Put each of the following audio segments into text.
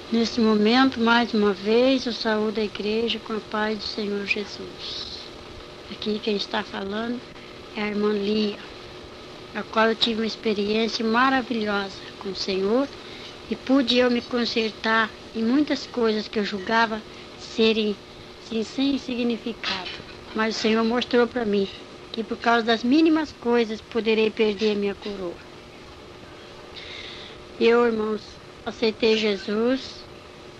Nesse momento, mais uma vez, eu saúdo a igreja com a paz do Senhor Jesus. Aqui quem está falando é a irmã Lia, a qual eu tive uma experiência maravilhosa com o Senhor e pude eu me consertar em muitas coisas que eu julgava serem assim, sem significado. Mas o Senhor mostrou para mim que por causa das mínimas coisas poderei perder minha coroa. Eu, irmãos, aceitei Jesus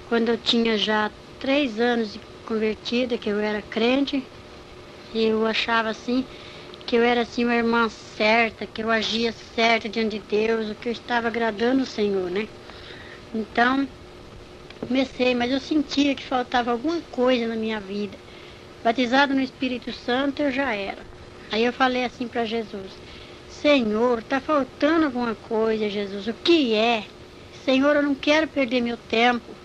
quando eu tinha já 3 anos de convertida, que eu era crente, e eu achava assim que eu era assim uma irmã certa, que eu agia certa diante de Deus, o que eu estava agradando o Senhor, né? Então, comecei, mas eu sentia que faltava alguma coisa na minha vida. Batizado no Espírito Santo eu já era. Aí eu falei assim para Jesus: Senhor, está faltando alguma coisa, Jesus, o que é? Senhor, eu não quero perder meu tempo.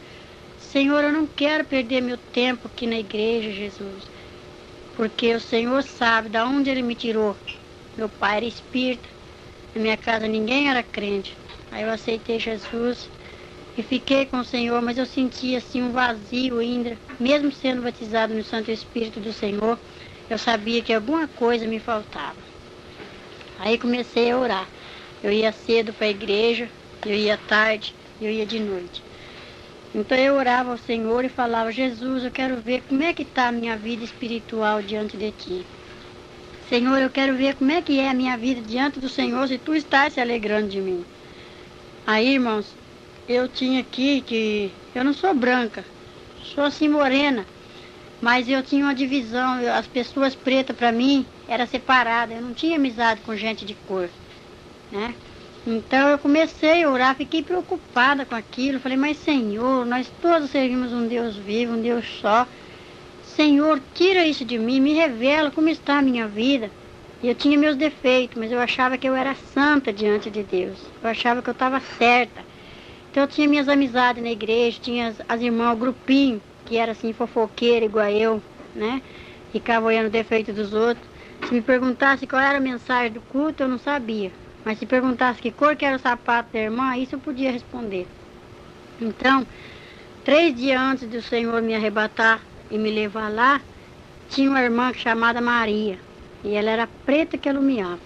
Senhor, eu não quero perder meu tempo aqui na igreja, Jesus, porque o Senhor sabe de onde Ele me tirou. Meu pai era espírita, na minha casa ninguém era crente. Aí eu aceitei Jesus e fiquei com o Senhor, mas eu sentia assim um vazio ainda, mesmo sendo batizado no Santo Espírito do Senhor, eu sabia que alguma coisa me faltava. Aí comecei a orar. Eu ia cedo para a igreja, eu ia tarde, eu ia de noite. Então eu orava ao Senhor e falava: Jesus, eu quero ver como é que está a minha vida espiritual diante de Ti. Senhor, eu quero ver como é que é a minha vida diante do Senhor, se Tu estás se alegrando de mim. Aí, irmãos, eu tinha aqui que eu não sou branca, sou assim morena, mas eu tinha uma divisão, as pessoas pretas para mim era separada, eu não tinha amizade com gente de cor, né? Então eu comecei a orar, fiquei preocupada com aquilo. Falei: mas Senhor, nós todos servimos um Deus vivo, um Deus só. Senhor, tira isso de mim, me revela como está a minha vida. E eu tinha meus defeitos, mas eu achava que eu era santa diante de Deus. Eu achava que eu estava certa. Então eu tinha minhas amizades na igreja, tinha as irmãs, o grupinho, que era assim fofoqueira igual eu, né? Ficava olhando o defeito dos outros. Se me perguntasse qual era a mensagem do culto, eu não sabia. Mas se perguntasse que cor que era o sapato da irmã, isso eu podia responder. Então, 3 dias antes do Senhor me arrebatar e me levar lá, tinha uma irmã chamada Maria. E ela era preta que alumiava.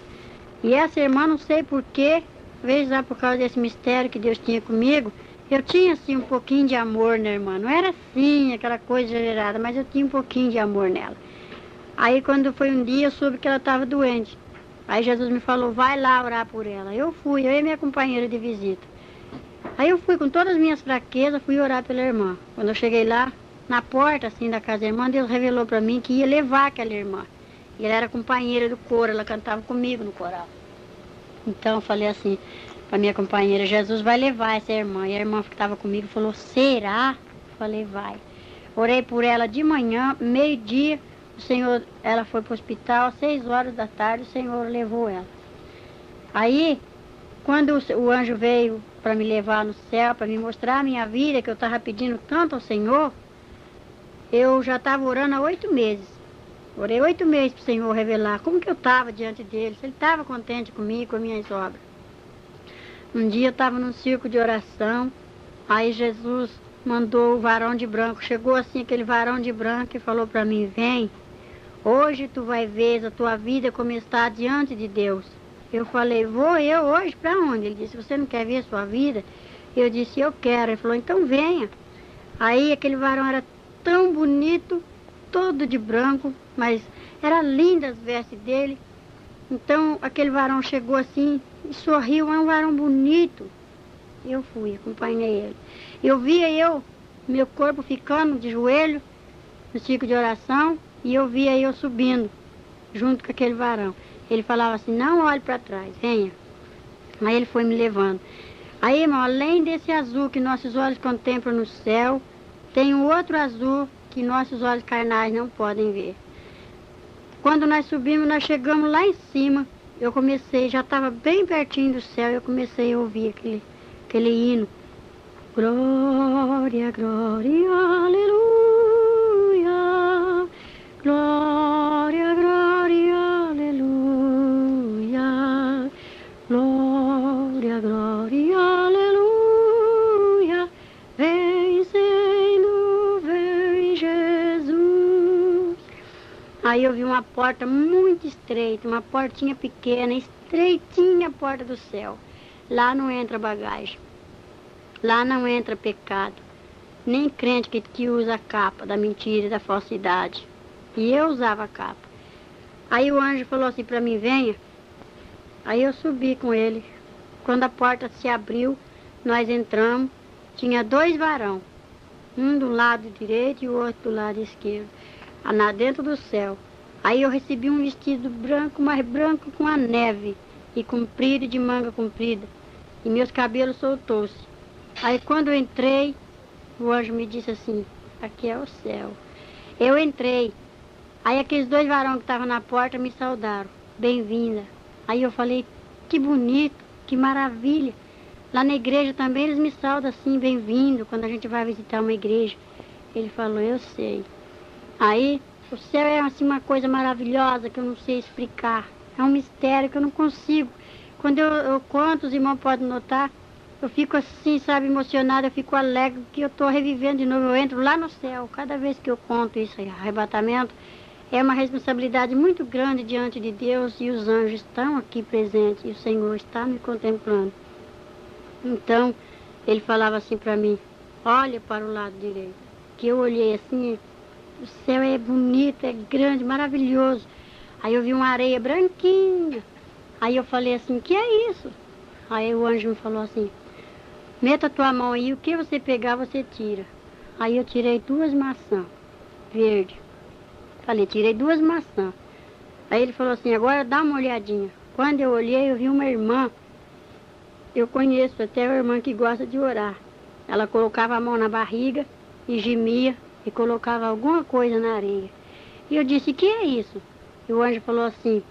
E essa irmã, não sei porquê, talvez lá por causa desse mistério que Deus tinha comigo, eu tinha assim um pouquinho de amor na irmã. Não era assim, aquela coisa exagerada, mas eu tinha um pouquinho de amor nela. Aí quando foi um dia, eu soube que ela estava doente. Aí Jesus me falou: vai lá orar por ela. Eu fui, eu e minha companheira de visita. Aí eu fui com todas as minhas fraquezas, fui orar pela irmã. Quando eu cheguei lá, na porta assim da casa da irmã, Deus revelou para mim que ia levar aquela irmã. E ela era companheira do coro, ela cantava comigo no coral. Então eu falei assim para minha companheira: Jesus vai levar essa irmã. E a irmã que estava comigo falou: será? Eu falei: vai. Orei por ela de manhã, meio-dia. O Senhor, ela foi para o hospital, às 6 horas da tarde, o Senhor levou ela. Aí, quando o anjo veio para me levar no céu, para me mostrar a minha vida, que eu estava pedindo tanto ao Senhor, eu já estava orando há 8 meses. Orei 8 meses para o Senhor revelar como que eu estava diante dele, se ele estava contente comigo, com as minhas obras. Um dia eu estava num círculo de oração, aí Jesus mandou o varão de branco. Chegou assim aquele varão de branco e falou para mim: vem. Hoje tu vai ver a tua vida como está diante de Deus. Eu falei: vou eu hoje para onde? Ele disse: você não quer ver a sua vida? Eu disse: eu quero. Ele falou: então venha. Aí aquele varão era tão bonito, todo de branco, mas era linda as vestes dele. Então aquele varão chegou assim e sorriu, é um varão bonito. Eu fui, acompanhei ele. Eu via meu corpo ficando de joelho no ciclo de oração, e eu via eu subindo, junto com aquele varão. Ele falava assim: não olhe para trás, venha. Aí ele foi me levando. Aí, irmão, além desse azul que nossos olhos contemplam no céu, tem um outro azul que nossos olhos carnais não podem ver. Quando nós subimos, nós chegamos lá em cima, eu comecei, já estava bem pertinho do céu, eu comecei a ouvir aquele hino. Glória, glória, aleluia. Glória, glória, aleluia. Glória, glória, aleluia. Vem Aí eu vi uma porta muito estreita, uma portinha pequena, estreitinha a porta do céu. Lá não entra bagagem, lá não entra pecado, nem crente que usa a capa da mentira e da falsidade. E eu usava a capa. Aí o anjo falou assim para mim, venha. Aí eu subi com ele. Quando a porta se abriu, nós entramos, tinha 2 varão, um do lado direito e o outro do lado esquerdo, lá dentro do céu. Aí eu recebi um vestido branco, mais branco com a neve, e comprido e de manga comprida, e meus cabelos soltou-se. Aí quando eu entrei, o anjo me disse assim, aqui é o céu. Eu entrei, aí aqueles 2 varão que estavam na porta me saudaram, bem-vinda. Aí eu falei, que bonito, que maravilha. Lá na igreja também eles me saudam assim, bem-vindo, quando a gente vai visitar uma igreja. Ele falou, eu sei. Aí o céu é assim uma coisa maravilhosa que eu não sei explicar. É um mistério que eu não consigo. Quando eu conto, os irmãos podem notar, eu fico assim, sabe, emocionada, eu fico alegre, porque eu estou revivendo de novo, eu entro lá no céu. Cada vez que eu conto isso, arrebatamento, é uma responsabilidade muito grande diante de Deus e os anjos estão aqui presentes e o Senhor está me contemplando. Então, ele falava assim para mim, olha para o lado direito. Que eu olhei assim, o céu é bonito, é grande, maravilhoso. Aí eu vi uma areia branquinha. Aí eu falei assim, que é isso? Aí o anjo me falou assim, meta a tua mão aí, o que você pegar, você tira. Aí eu tirei 2 maçãs verdes. Falei, tirei 2 maçãs. Aí ele falou assim, agora dá uma olhadinha. Quando eu olhei, eu vi uma irmã. Eu conheço até uma irmã que gosta de orar. Ela colocava a mão na barriga e gemia e colocava alguma coisa na areia. E eu disse, que é isso? E o anjo falou assim,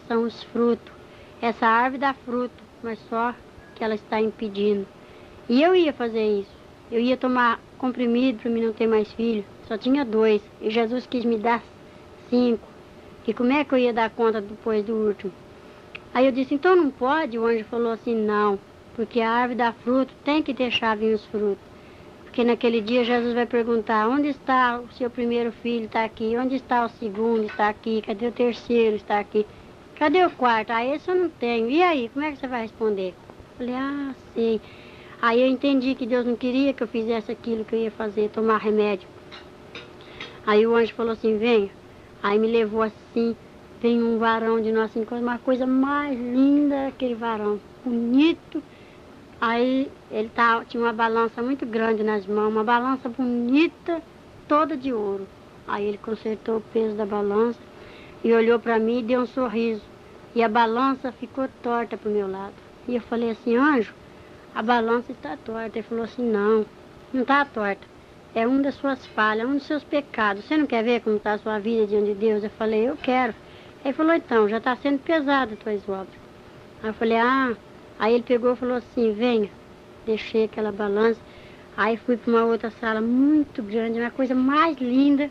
são os frutos. Essa árvore dá fruto, mas só que ela está impedindo. E eu ia fazer isso. Eu ia tomar comprimido para mim não ter mais filho. Só tinha 2. E Jesus quis me dar 5. E como é que eu ia dar conta depois do último? Aí eu disse, então não pode? O anjo falou assim, não. Porque a árvore dá fruto, tem que deixar vir os frutos. Porque naquele dia Jesus vai perguntar, onde está o seu primeiro filho? Está aqui. Onde está o segundo? Está aqui. Cadê o terceiro? Está aqui. Cadê o quarto? Ah, esse eu não tenho. E aí, como é que você vai responder? Eu falei, ah, sei. Aí eu entendi que Deus não queria que eu fizesse aquilo que eu ia fazer, tomar remédio. Aí o anjo falou assim, venha. Aí me levou assim, tem um varão de Nossa Senhora, uma coisa mais linda, aquele varão, bonito. Aí ele tinha uma balança muito grande nas mãos, uma balança bonita, toda de ouro. Aí ele consertou o peso da balança e olhou para mim e deu um sorriso. E a balança ficou torta para o meu lado. E eu falei assim, anjo, a balança está torta. Ele falou assim, não, não está torta. É um das suas falhas, um dos seus pecados. Você não quer ver como está a sua vida diante de Deus? Eu falei, eu quero. Ele falou, então, já está sendo pesado as tuas obras. Aí eu falei, ah. Aí ele pegou e falou assim, venha. Deixei aquela balança. Aí fui para uma outra sala muito grande, uma coisa mais linda,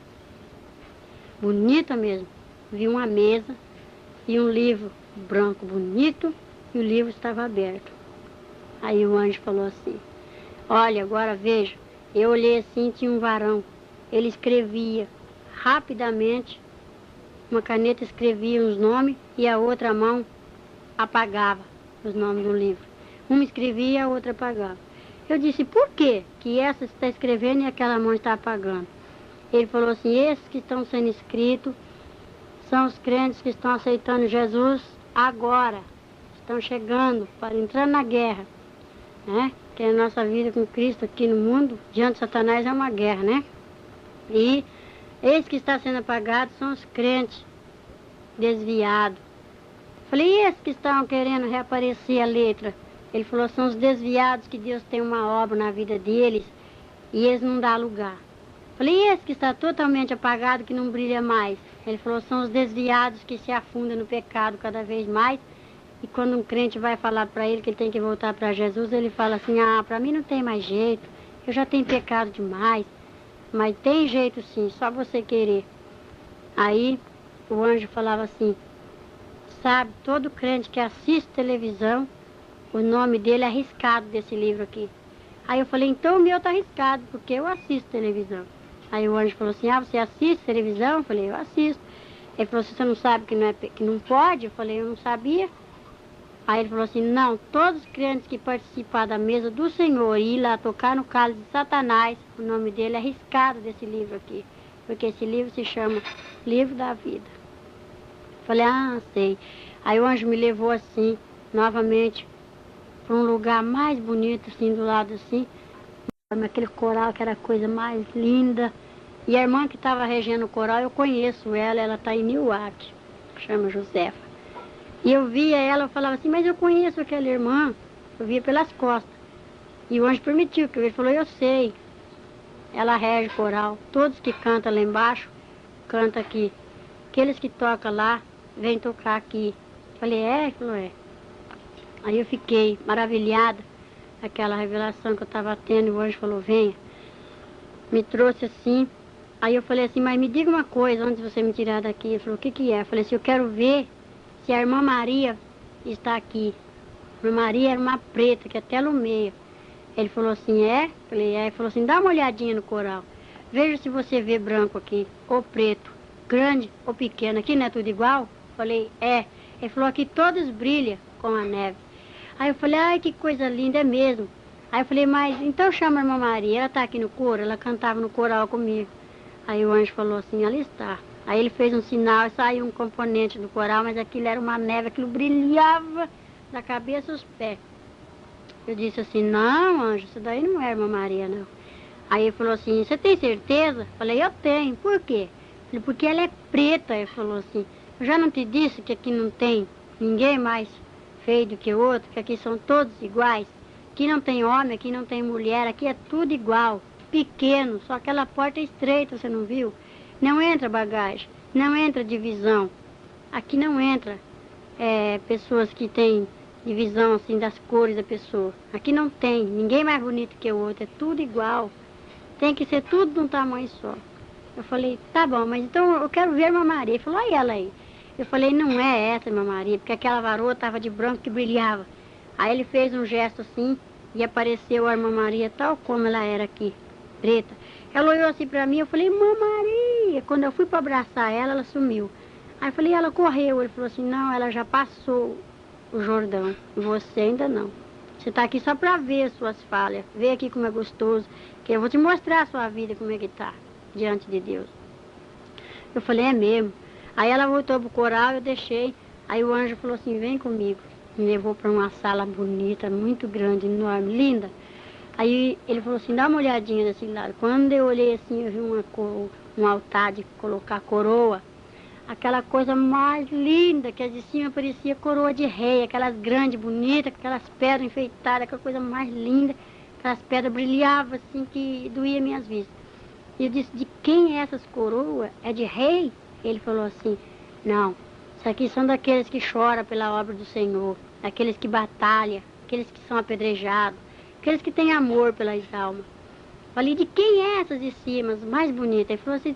bonita mesmo. Vi uma mesa e um livro branco bonito e o livro estava aberto. Aí o anjo falou assim, olha, agora veja. Eu olhei assim, tinha um varão. Ele escrevia rapidamente, uma caneta escrevia os nomes e a outra mão apagava os nomes do livro. Uma escrevia e a outra apagava. Eu disse, por quê que essa está escrevendo e aquela mão está apagando? Ele falou assim, esses que estão sendo escritos são os crentes que estão aceitando Jesus agora. Estão chegando para entrar na guerra, né? Que a nossa vida com Cristo aqui no mundo, diante de Satanás, é uma guerra, né? E esse que está sendo apagado são os crentes desviados. Falei, e esses que estão querendo reaparecer a letra? Ele falou, são os desviados que Deus tem uma obra na vida deles e eles não dão lugar. Falei, e esse que está totalmente apagado, que não brilha mais? Ele falou, são os desviados que se afundam no pecado cada vez mais. E quando um crente vai falar para ele que ele tem que voltar para Jesus, ele fala assim, ah, para mim não tem mais jeito, eu já tenho pecado demais. Mas tem jeito sim, só você querer. Aí o anjo falava assim, sabe, todo crente que assiste televisão, o nome dele é arriscado desse livro aqui. Aí eu falei, então o meu está arriscado, porque eu assisto televisão. Aí o anjo falou assim, ah, você assiste televisão? Eu falei, eu assisto. Ele falou assim, você não sabe que que não pode? Eu falei, eu não sabia. Aí ele falou assim, não, todos os crentes que participar da mesa do Senhor e ir lá tocar no cálice de Satanás, o nome dele é riscado desse livro aqui, porque esse livro se chama Livro da Vida. Falei, ah, sei. Aí o anjo me levou assim, novamente, para um lugar mais bonito, assim, do lado assim, aquele coral que era a coisa mais linda. E a irmã que estava regendo o coral, eu conheço ela, ela está em Newark, chama Josefa. E eu via ela, eu falava assim, mas eu conheço aquela irmã, eu via pelas costas. E o anjo permitiu, que ele falou, eu sei. Ela rege o coral, todos que cantam lá embaixo, cantam aqui. Aqueles que tocam lá, vêm tocar aqui. Falei, é? Ele falou, é. Aí eu fiquei maravilhada, aquela revelação que eu estava tendo, e o anjo falou, venha. Me trouxe assim. Aí eu falei assim, mas me diga uma coisa antes de você me tirar daqui. Ele falou, o que que é? Eu falei assim, eu quero ver se a irmã Maria está aqui. A irmã Maria era uma preta, que até lumeia. Ele falou assim, é? Eu falei, é. Ele falou assim, dá uma olhadinha no coral. Veja se você vê branco aqui, ou preto, grande ou pequeno. Aqui não é tudo igual? Eu falei, é. Ele falou, aqui todos brilham com a neve. Aí eu falei, ai, que coisa linda, é mesmo. Aí eu falei, mas então chama a irmã Maria, ela está aqui no coro? Ela cantava no coral comigo. Aí o anjo falou assim, ela está. Aí ele fez um sinal e saiu um componente do coral, mas aquilo era uma neve, aquilo brilhava da cabeça aos pés. Eu disse assim, não, anjo, isso daí não é irmã Maria, não. Aí ele falou assim, você tem certeza? Falei, eu tenho. Por quê? Falei, porque ela é preta. Ele falou assim, eu já não te disse que aqui não tem ninguém mais feio do que o outro, que aqui são todos iguais. Aqui não tem homem, aqui não tem mulher, aqui é tudo igual. Pequeno, só aquela porta é estreita, você não viu? Não entra bagagem, não entra divisão. Aqui não entra pessoas que têm divisão assim das cores da pessoa. Aqui não tem, ninguém mais bonito que o outro, é tudo igual. Tem que ser tudo de um tamanho só. Eu falei, tá bom, mas então eu quero ver a irmã Maria. Ele falou, olha ela aí. Eu falei, não é essa, irmã Maria, porque aquela varoa estava de branco que brilhava. Aí ele fez um gesto assim e apareceu a irmã Maria tal como ela era aqui, preta. Ela olhou assim pra mim, eu falei, irmã Maria. Quando eu fui para abraçar ela, ela sumiu. Aí eu falei, ela correu. Ele falou assim, não, ela já passou o Jordão, você ainda não. Você está aqui só para ver as suas falhas, ver aqui como é gostoso, que eu vou te mostrar a sua vida, como é que está, diante de Deus. Eu falei, é mesmo. Aí ela voltou pro coral, eu deixei. Aí o anjo falou assim, vem comigo. Me levou para uma sala bonita, muito grande, enorme, linda. Aí ele falou assim, dá uma olhadinha desse lado. Quando eu olhei assim, eu vi um altar de colocar coroa. Aquela coisa mais linda, que de cima parecia coroa de rei, aquelas grandes, bonitas, aquelas pedras enfeitadas, aquela coisa mais linda. Aquelas pedras brilhavam assim, que doía minhas vistas. E eu disse, de quem é essas coroas? É de rei? Ele falou assim, não, isso aqui são daqueles que choram pela obra do Senhor, daqueles que batalham, aqueles que são apedrejados, aqueles que têm amor pelas almas. Falei, de quem é essas de cima, as mais bonitas? Ele falou assim,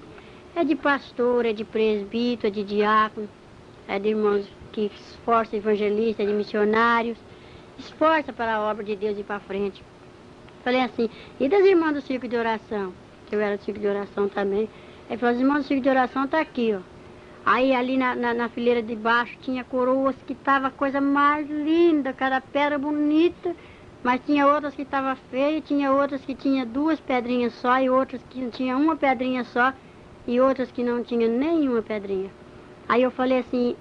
é de pastor, é de presbítero, é de diácono, é de irmãos que esforçam evangelistas, é de missionários, esforça para a obra de Deus ir para frente. Falei assim, e das irmãs do círculo de oração? Que eu era do círculo de oração também. Ele falou, as irmãs do círculo de oração tá aqui, ó. Aí ali na fileira de baixo tinha coroas que tava a coisa mais linda, cada pedra bonita, mas tinha outras que tava feia, tinha outras que tinha duas pedrinhas só, e outras que tinha uma pedrinha só, e outras que não tinha nenhuma pedrinha. Aí eu falei assim,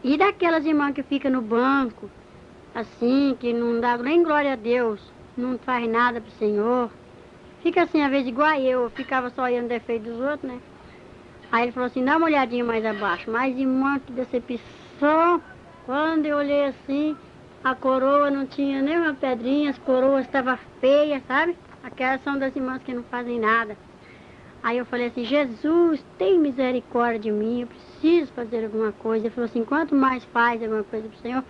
e daquelas irmãs que ficam no banco, assim, que não dá nem glória a Deus, não faz nada pro Senhor, fica assim, às vezes igual eu ficava só olhando o defeito dos outros, né? Aí ele falou assim, dá uma olhadinha mais abaixo. Mas, irmã, que decepção. Quando eu olhei assim, a coroa não tinha nenhuma pedrinha, as coroas estavam feias, sabe? Aquelas são das irmãs que não fazem nada. Aí eu falei assim, Jesus, tem misericórdia de mim, eu preciso fazer alguma coisa. Ele falou assim, quanto mais faz alguma coisa pro Senhor,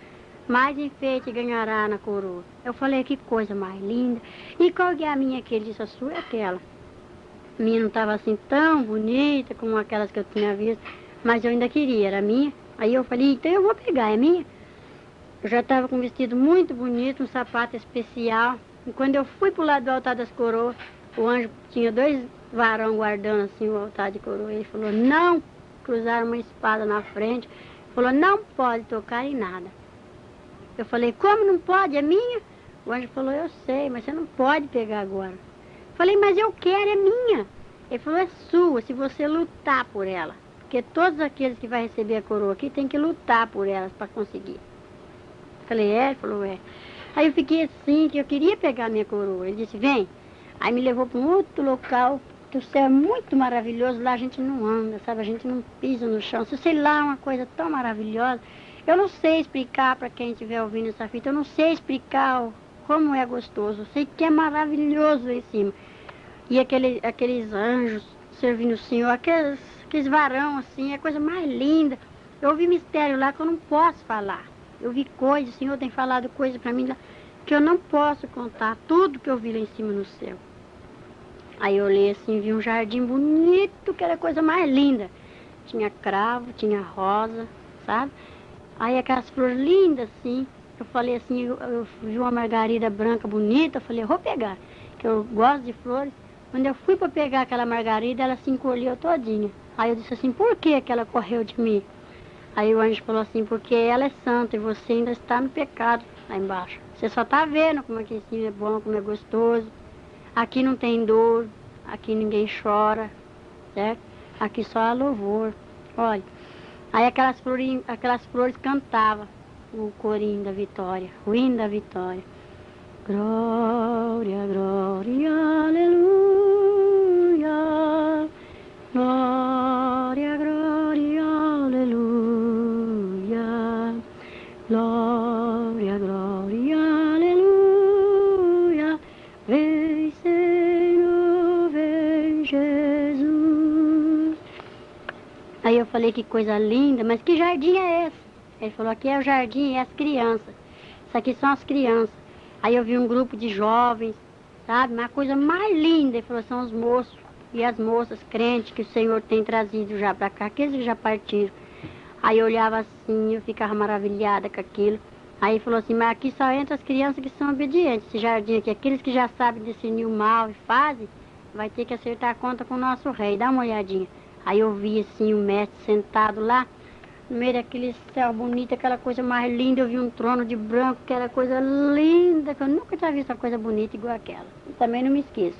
mais enfeite ganhará na coroa. Eu falei, que coisa mais linda. E qual que é a minha que ele disse, a sua é aquela. A minha não estava assim tão bonita como aquelas que eu tinha visto, mas eu ainda queria, era minha. Aí eu falei, então eu vou pegar, é minha. Eu já estava com um vestido muito bonito, um sapato especial. E quando eu fui pro lado do altar das coroas, o anjo tinha dois varão guardando assim o altar de coroa. Ele falou, não, cruzaram uma espada na frente, falou, não pode tocar em nada. Eu falei, como não pode? É minha? O anjo falou, eu sei, mas você não pode pegar agora. Falei, mas eu quero, é minha. Ele falou, é sua, se você lutar por ela. Porque todos aqueles que vai receber a coroa aqui tem que lutar por elas para conseguir. Falei, é? Ele falou, é. Aí eu fiquei assim, que eu queria pegar a minha coroa. Ele disse, vem. Aí me levou para um outro local, que o céu é muito maravilhoso, lá a gente não anda, sabe? A gente não pisa no chão. Se sei lá, uma coisa tão maravilhosa. Eu não sei explicar para quem estiver ouvindo essa fita, eu não sei explicar como é gostoso. Eu sei que é maravilhoso lá em cima. E aqueles anjos servindo o Senhor, aqueles varão assim, é a coisa mais linda. Eu ouvi mistério lá que eu não posso falar. Eu vi coisas, o Senhor tem falado coisas para mim lá que eu não posso contar, tudo que eu vi lá em cima no céu. Aí eu olhei assim, vi um jardim bonito, que era a coisa mais linda. Tinha cravo, tinha rosa, sabe? Aí aquelas flores lindas assim, eu falei assim, eu vi uma margarida branca bonita, eu falei, vou pegar, que eu gosto de flores. Quando eu fui para pegar aquela margarida, ela se encolheu todinha. Aí eu disse assim, por que ela correu de mim? Aí o anjo falou assim, porque ela é santa e você ainda está no pecado lá embaixo. Você só está vendo como aqui em cima é bom, como é gostoso. Aqui não tem dor, aqui ninguém chora, certo? Aqui só há louvor. Olha, aí aquelas flores cantavam o corinho da vitória, o hino da vitória. Glória, glória, aleluia. Glória, glória, aleluia. Glória, glória, aleluia. Vem, Senhor, vem, Jesus. Aí eu falei, que coisa linda, mas que jardim é esse? Ele falou, aqui é o jardim, é as crianças. Isso aqui são as crianças. Aí eu vi um grupo de jovens, sabe? Uma coisa mais linda. Ele falou, são os moços e as moças crentes que o Senhor tem trazido já para cá, aqueles que já partiram. Aí eu olhava assim, eu ficava maravilhada com aquilo. Aí ele falou assim, mas aqui só entra as crianças que são obedientes. Esse jardim aqui, aqueles que já sabem discernir o mal e fazem, vai ter que acertar a conta com o nosso rei. Dá uma olhadinha. Aí eu vi assim o mestre sentado lá, no meio daquele céu bonito, aquela coisa mais linda. Eu vi um trono de branco, que era coisa linda, que eu nunca tinha visto uma coisa bonita igual aquela. E também não me esqueço.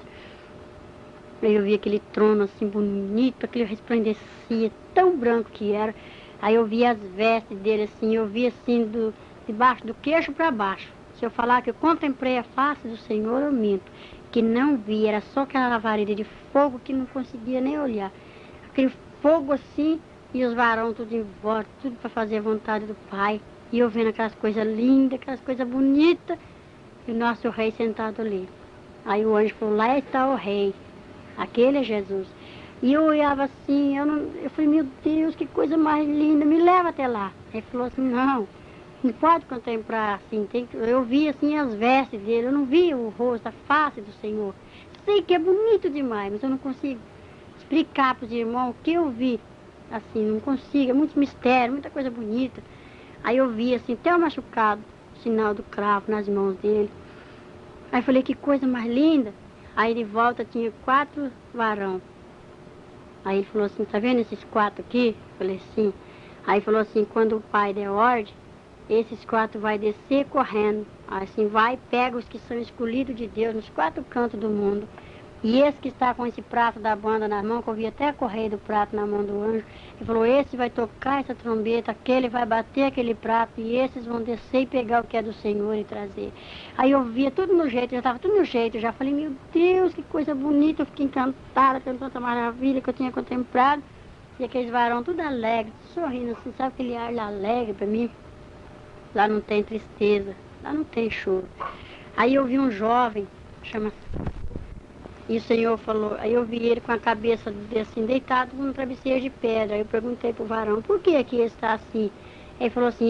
Aí eu vi aquele trono assim bonito, aquele resplandecia, tão branco que era. Aí eu vi as vestes dele assim, eu vi assim debaixo do queixo para baixo. Se eu falar que eu contemplei a face do Senhor, eu minto. Que não vi, era só aquela lavareda de fogo que não conseguia nem olhar. Aquele fogo assim, e os varões tudo em volta, tudo para fazer a vontade do Pai. E eu vendo aquelas coisas lindas, aquelas coisas bonitas, e o nosso rei sentado ali. Aí o anjo falou, lá está o rei, aquele é Jesus. E eu olhava assim, eu falei, meu Deus, que coisa mais linda, me leva até lá. Ele falou assim, não pode contemplar assim, eu vi assim as vestes dele, eu não vi o rosto, a face do Senhor. Sei que é bonito demais, mas eu não consigo explicar para os irmãos o que eu vi. Assim, não consigo, é muito mistério, muita coisa bonita. Aí eu vi assim, até o machucado, o sinal do cravo nas mãos dele. Aí eu falei, que coisa mais linda. Aí de volta tinha 4 varão. Aí ele falou assim, tá vendo esses 4 aqui? Eu falei, sim. Aí ele falou assim, quando o pai der ordem, esses 4 vai descer correndo. Assim, vai, pega os que são escolhidos de Deus nos 4 cantos do mundo. E esse que está com esse prato da banda na mão, que eu vi até a correia do prato na mão do anjo, ele falou, esse vai tocar essa trombeta, aquele vai bater aquele prato, e esses vão descer e pegar o que é do Senhor e trazer. Aí eu via tudo no jeito, já estava tudo no jeito, eu já falei, meu Deus, que coisa bonita, eu fiquei encantada pela tanta maravilha que eu tinha contemplado. E aqueles varão tudo alegre, sorrindo assim, sabe aquele ar lá alegre para mim? Lá não tem tristeza, lá não tem choro. Aí eu vi um jovem, chama... E o Senhor falou, aí eu vi ele com a cabeça assim, deitado num travesseiro de pedra. Aí eu perguntei pro varão, por que ele está assim? Ele falou assim,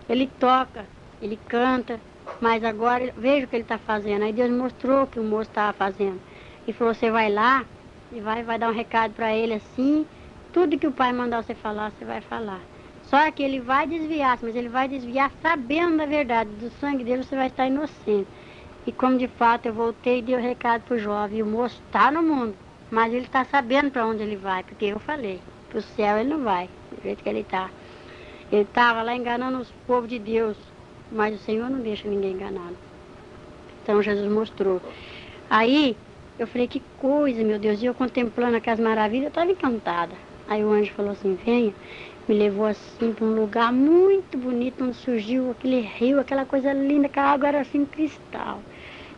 ele toca, ele canta, mas agora veja o que ele está fazendo. Aí Deus mostrou o que o moço estava fazendo. Ele falou, você vai lá e vai dar um recado para ele assim, tudo que o pai mandar você falar, você vai falar. Só que ele vai desviar, mas ele vai desviar sabendo da verdade, do sangue dele você vai estar inocente. E como de fato eu voltei e dei o recado pro jovem, e o moço está no mundo, mas ele está sabendo para onde ele vai, porque eu falei. Pro céu ele não vai, do jeito que ele tá. Ele estava lá enganando os povos de Deus, mas o Senhor não deixa ninguém enganado. Então Jesus mostrou. Aí eu falei, que coisa, meu Deus, e eu contemplando aquelas maravilhas, eu estava encantada. Aí o anjo falou assim, venha, me levou assim para um lugar muito bonito, onde surgiu aquele rio, aquela coisa linda, que a água era assim cristal.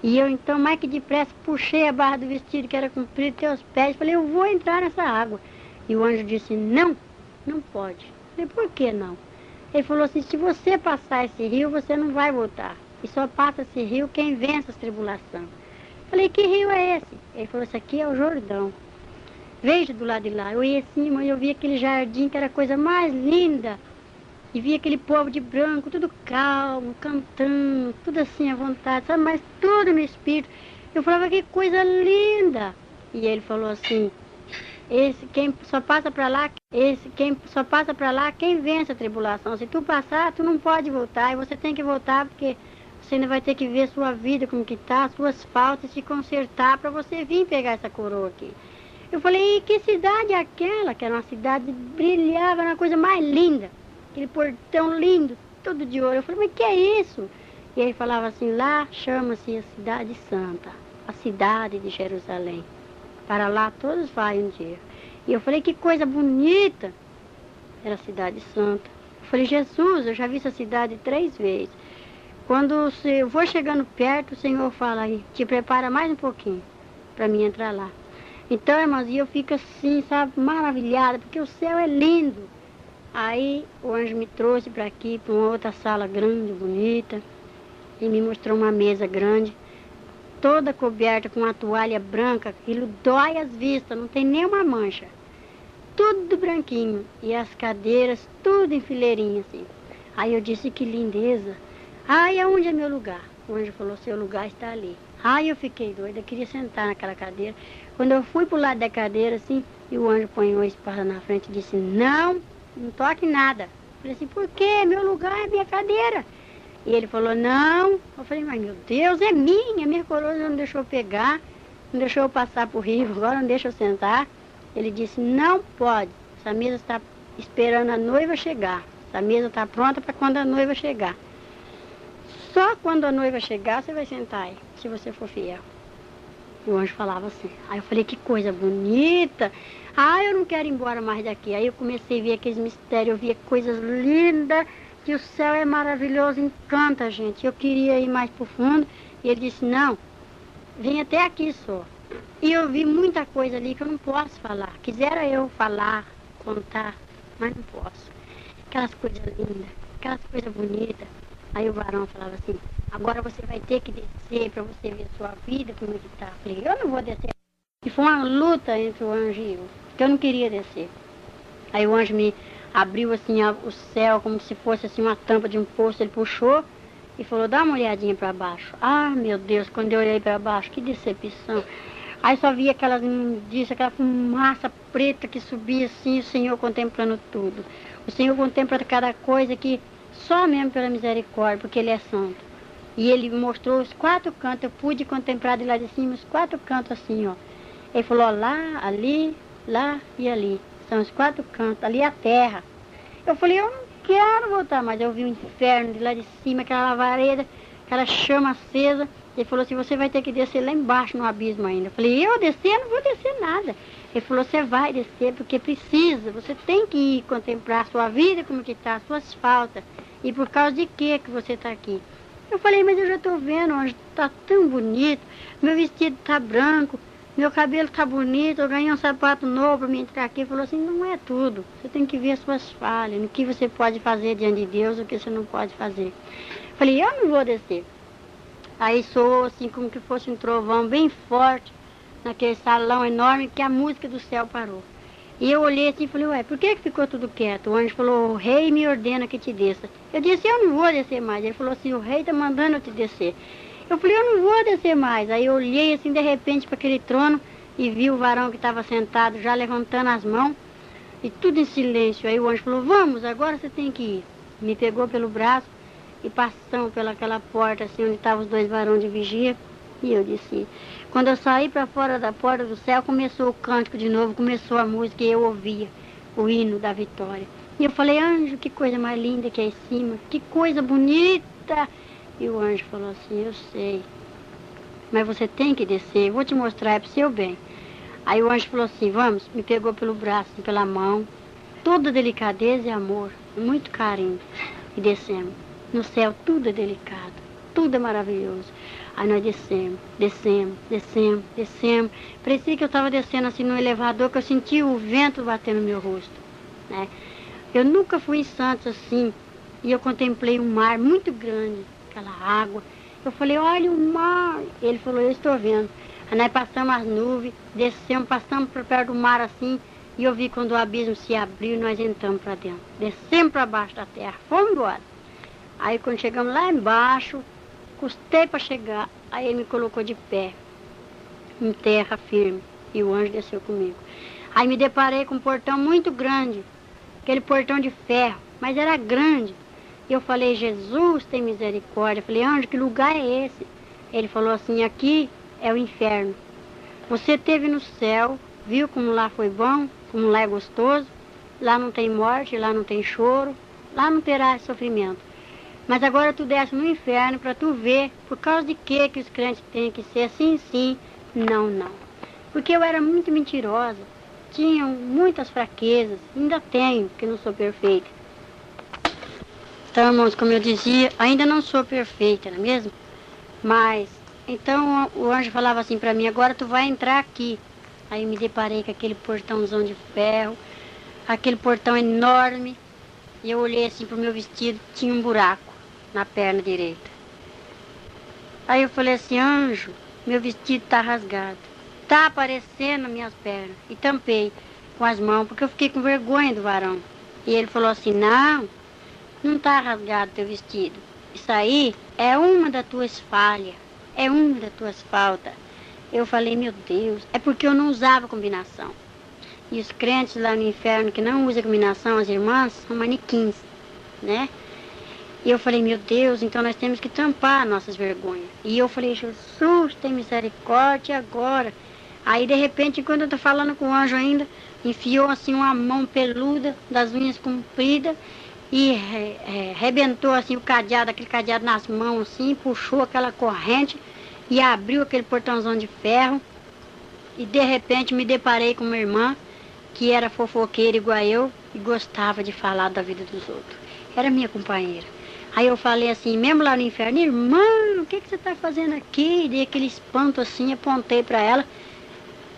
E eu então, mais que depressa, puxei a barra do vestido que era comprido até os pés, falei, eu vou entrar nessa água. E o anjo disse, não, não pode. Eu falei, por que não? Ele falou assim, se você passar esse rio, você não vai voltar. E só passa esse rio quem vence as tribulações. Falei, que rio é esse? Ele falou, esse aqui é o Jordão. Veja do lado de lá. Eu ia assim, mas eu vi aquele jardim que era a coisa mais linda. E vi aquele povo de branco, tudo calmo, cantando, tudo assim à vontade, sabe? Mas tudo no espírito. Eu falava, que coisa linda. E ele falou assim, quem só passa para lá, quem vence a tribulação. Se tu passar, tu não pode voltar. E você tem que voltar porque você ainda vai ter que ver sua vida como que tá, suas faltas, se consertar para você vir pegar essa coroa aqui. Eu falei, e que cidade é aquela? Que era uma cidade que brilhava, era uma coisa mais linda. Aquele portão lindo, todo de ouro. Eu falei, mas que é isso? E ele falava assim, lá chama-se a Cidade Santa, a cidade de Jerusalém. Para lá todos vai um dia. E eu falei, que coisa bonita. Era a Cidade Santa. Eu falei, Jesus, eu já vi essa cidade 3 vezes. Quando eu vou chegando perto, o Senhor fala aí, te prepara mais um pouquinho para mim entrar lá. Então, irmãos, eu fico assim, sabe, maravilhada, porque o céu é lindo. Aí o anjo me trouxe para aqui, para uma outra sala grande, bonita, e me mostrou uma mesa grande, toda coberta com uma toalha branca, aquilo dói as vistas, não tem nenhuma mancha. Tudo branquinho, e as cadeiras, tudo em fileirinha, assim. Aí eu disse, que lindeza. Ai, aonde é meu lugar? O anjo falou, seu lugar está ali. Ai, eu fiquei doida, eu queria sentar naquela cadeira. Quando eu fui pro lado da cadeira, assim, e o anjo põe uma espada na frente e disse, não toque nada. Eu falei assim, por quê? Meu lugar é minha cadeira. E ele falou, não. Eu falei, mas meu Deus, é minha coroa não deixou eu pegar, não deixou eu passar pro rio, agora não deixa eu sentar. Ele disse, não pode, essa mesa está esperando a noiva chegar. Essa mesa está pronta para quando a noiva chegar. Só quando a noiva chegar, você vai sentar aí, se você for fiel. E o anjo falava assim. Aí eu falei, que coisa bonita. Ah, eu não quero ir embora mais daqui. Aí eu comecei a ver aqueles mistérios, eu via coisas lindas, que o céu é maravilhoso, encanta a gente. Eu queria ir mais pro fundo, e ele disse, não, vem até aqui só. E eu vi muita coisa ali que eu não posso falar. Quisera eu falar, contar, mas não posso. Aquelas coisas lindas, aquelas coisas bonitas. Aí o varão falava assim, agora você vai ter que descer para você ver sua vida, como é que tá. Eu falei, eu não vou descer. E foi uma luta entre o anjo e eu, que eu não queria descer. Aí o anjo me abriu assim o céu, como se fosse assim uma tampa de um poço, ele puxou e falou, dá uma olhadinha para baixo. Ah, meu Deus, quando eu olhei para baixo, que decepção. Aí só via aquelas imundícias, aquela fumaça preta que subia assim, o Senhor contemplando tudo. O Senhor contempla cada coisa que só mesmo pela misericórdia, porque Ele é santo. E Ele mostrou os 4 cantos, eu pude contemplar de lá de cima os 4 cantos assim, ó. Ele falou, ó, lá, ali, lá e ali. São os 4 cantos, ali é a terra. Eu falei, eu não quero voltar mais. Eu vi o inferno de lá de cima, aquela lavareda, aquela chama acesa. Ele falou assim, você vai ter que descer lá embaixo no abismo ainda. Eu falei, eu descer? Não vou descer nada. Ele falou, você vai descer porque precisa. Você tem que ir contemplar a sua vida, como que está, as suas faltas. E por causa de que você está aqui? Eu falei, mas eu já estou vendo, está tão bonito. Meu vestido está branco, meu cabelo está bonito. Eu ganhei um sapato novo para me entrar aqui. Ele falou assim, não é tudo. Você tem que ver as suas falhas, no que você pode fazer diante de Deus, o que você não pode fazer. Eu falei, eu não vou descer. Aí soou assim como que fosse um trovão bem forte, naquele salão enorme, que a música do céu parou. E eu olhei assim e falei, ué, por que ficou tudo quieto? O anjo falou, o rei me ordena que te desça. Eu disse, eu não vou descer mais. Ele falou assim, o rei está mandando eu te descer. Eu falei, eu não vou descer mais. Aí eu olhei assim de repente para aquele trono e vi o varão que estava sentado já levantando as mãos e tudo em silêncio. Aí o anjo falou, vamos, agora você tem que ir. Me pegou pelo braço e passamos pelaquela porta assim onde estavam os 2 varões de vigia. E eu disse, quando eu saí para fora da porta do céu, começou o cântico de novo, começou a música e eu ouvia. o hino da vitória. E eu falei, anjo, que coisa mais linda que é em cima, que coisa bonita. E o anjo falou assim, eu sei, mas você tem que descer, eu vou te mostrar, é pro seu bem. Aí o anjo falou assim, vamos, me pegou pelo braço, pela mão, toda delicadeza e amor, muito carinho. E descemos. No céu tudo é delicado, tudo é maravilhoso. Aí nós descemos. Parecia que eu estava descendo assim no elevador, que eu sentia o vento batendo no meu rosto, né? Eu nunca fui em Santos assim, e eu contemplei um mar muito grande, aquela água. Eu falei, olha o mar. Ele falou, eu estou vendo. Aí nós passamos as nuvens, descemos, passamos por perto do mar assim, e eu vi quando o abismo se abriu, nós entramos para dentro. Descemos para baixo da terra, fomos embora. Aí quando chegamos lá embaixo, custei para chegar, aí ele me colocou de pé, em terra firme, e o anjo desceu comigo. Aí me deparei com um portão muito grande, aquele portão de ferro, mas era grande. E eu falei, Jesus, tem misericórdia. Eu falei, anjo, que lugar é esse? Ele falou assim, aqui é o inferno. Você esteve no céu, viu como lá foi bom, como lá é gostoso, lá não tem morte, lá não tem choro, lá não terá sofrimento. Mas agora tu desce no inferno para tu ver por causa de que os crentes têm que ser assim, sim, não, não. Porque eu era muito mentirosa, tinha muitas fraquezas, ainda tenho, porque não sou perfeita. Então, irmãos, como eu dizia, ainda não sou perfeita, não é mesmo? Mas, então o anjo falava assim para mim, agora tu vai entrar aqui. Aí me deparei com aquele portãozão de ferro, aquele portão enorme, e eu olhei assim pro meu vestido, tinha um buraco na perna direita. Aí eu falei assim, anjo, meu vestido tá rasgado, tá aparecendo minhas pernas. E tampei com as mãos, porque eu fiquei com vergonha do varão. E ele falou assim, não tá rasgado teu vestido. Isso aí é uma das tuas falhas, é uma das tuas faltas. Eu falei, meu Deus, é porque eu não usava combinação. E os crentes lá no inferno que não usam combinação, as irmãs, são manequins, né? E eu falei, meu Deus, então nós temos que tampar nossas vergonhas. E eu falei, Jesus, tem misericórdia agora. Aí, de repente, quando eu tô falando com o anjo ainda, enfiou assim uma mão peluda, das unhas compridas, e rebentou assim o cadeado, aquele cadeado nas mãos assim, puxou aquela corrente e abriu aquele portãozão de ferro. E de repente me deparei com uma irmã que era fofoqueira igual eu e gostava de falar da vida dos outros. Era minha companheira. Aí eu falei assim, mesmo lá no inferno, irmã, o que você está fazendo aqui? Dei aquele espanto assim, apontei para ela.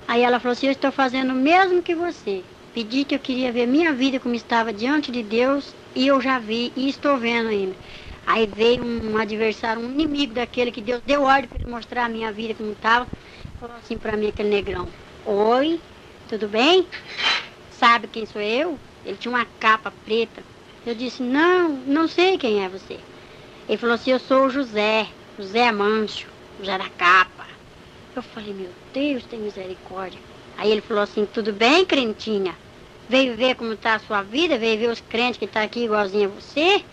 Aí ela falou assim, eu estou fazendo o mesmo que você. Pedi que eu queria ver minha vida como estava diante de Deus e eu já vi e estou vendo ainda. Aí veio um adversário, um inimigo daquele que Deus deu ordem para ele mostrar a minha vida como estava. Falou assim para mim, aquele negrão, oi, tudo bem? Sabe quem sou eu? Ele tinha uma capa preta. Eu disse, não sei quem é você. Ele falou assim, eu sou o José Mancho, José da capa. Eu falei, meu Deus, tem misericórdia. Aí ele falou assim, tudo bem, crentinha? Veio ver como está a sua vida? Veio ver os crentes que estão aqui igualzinho a você?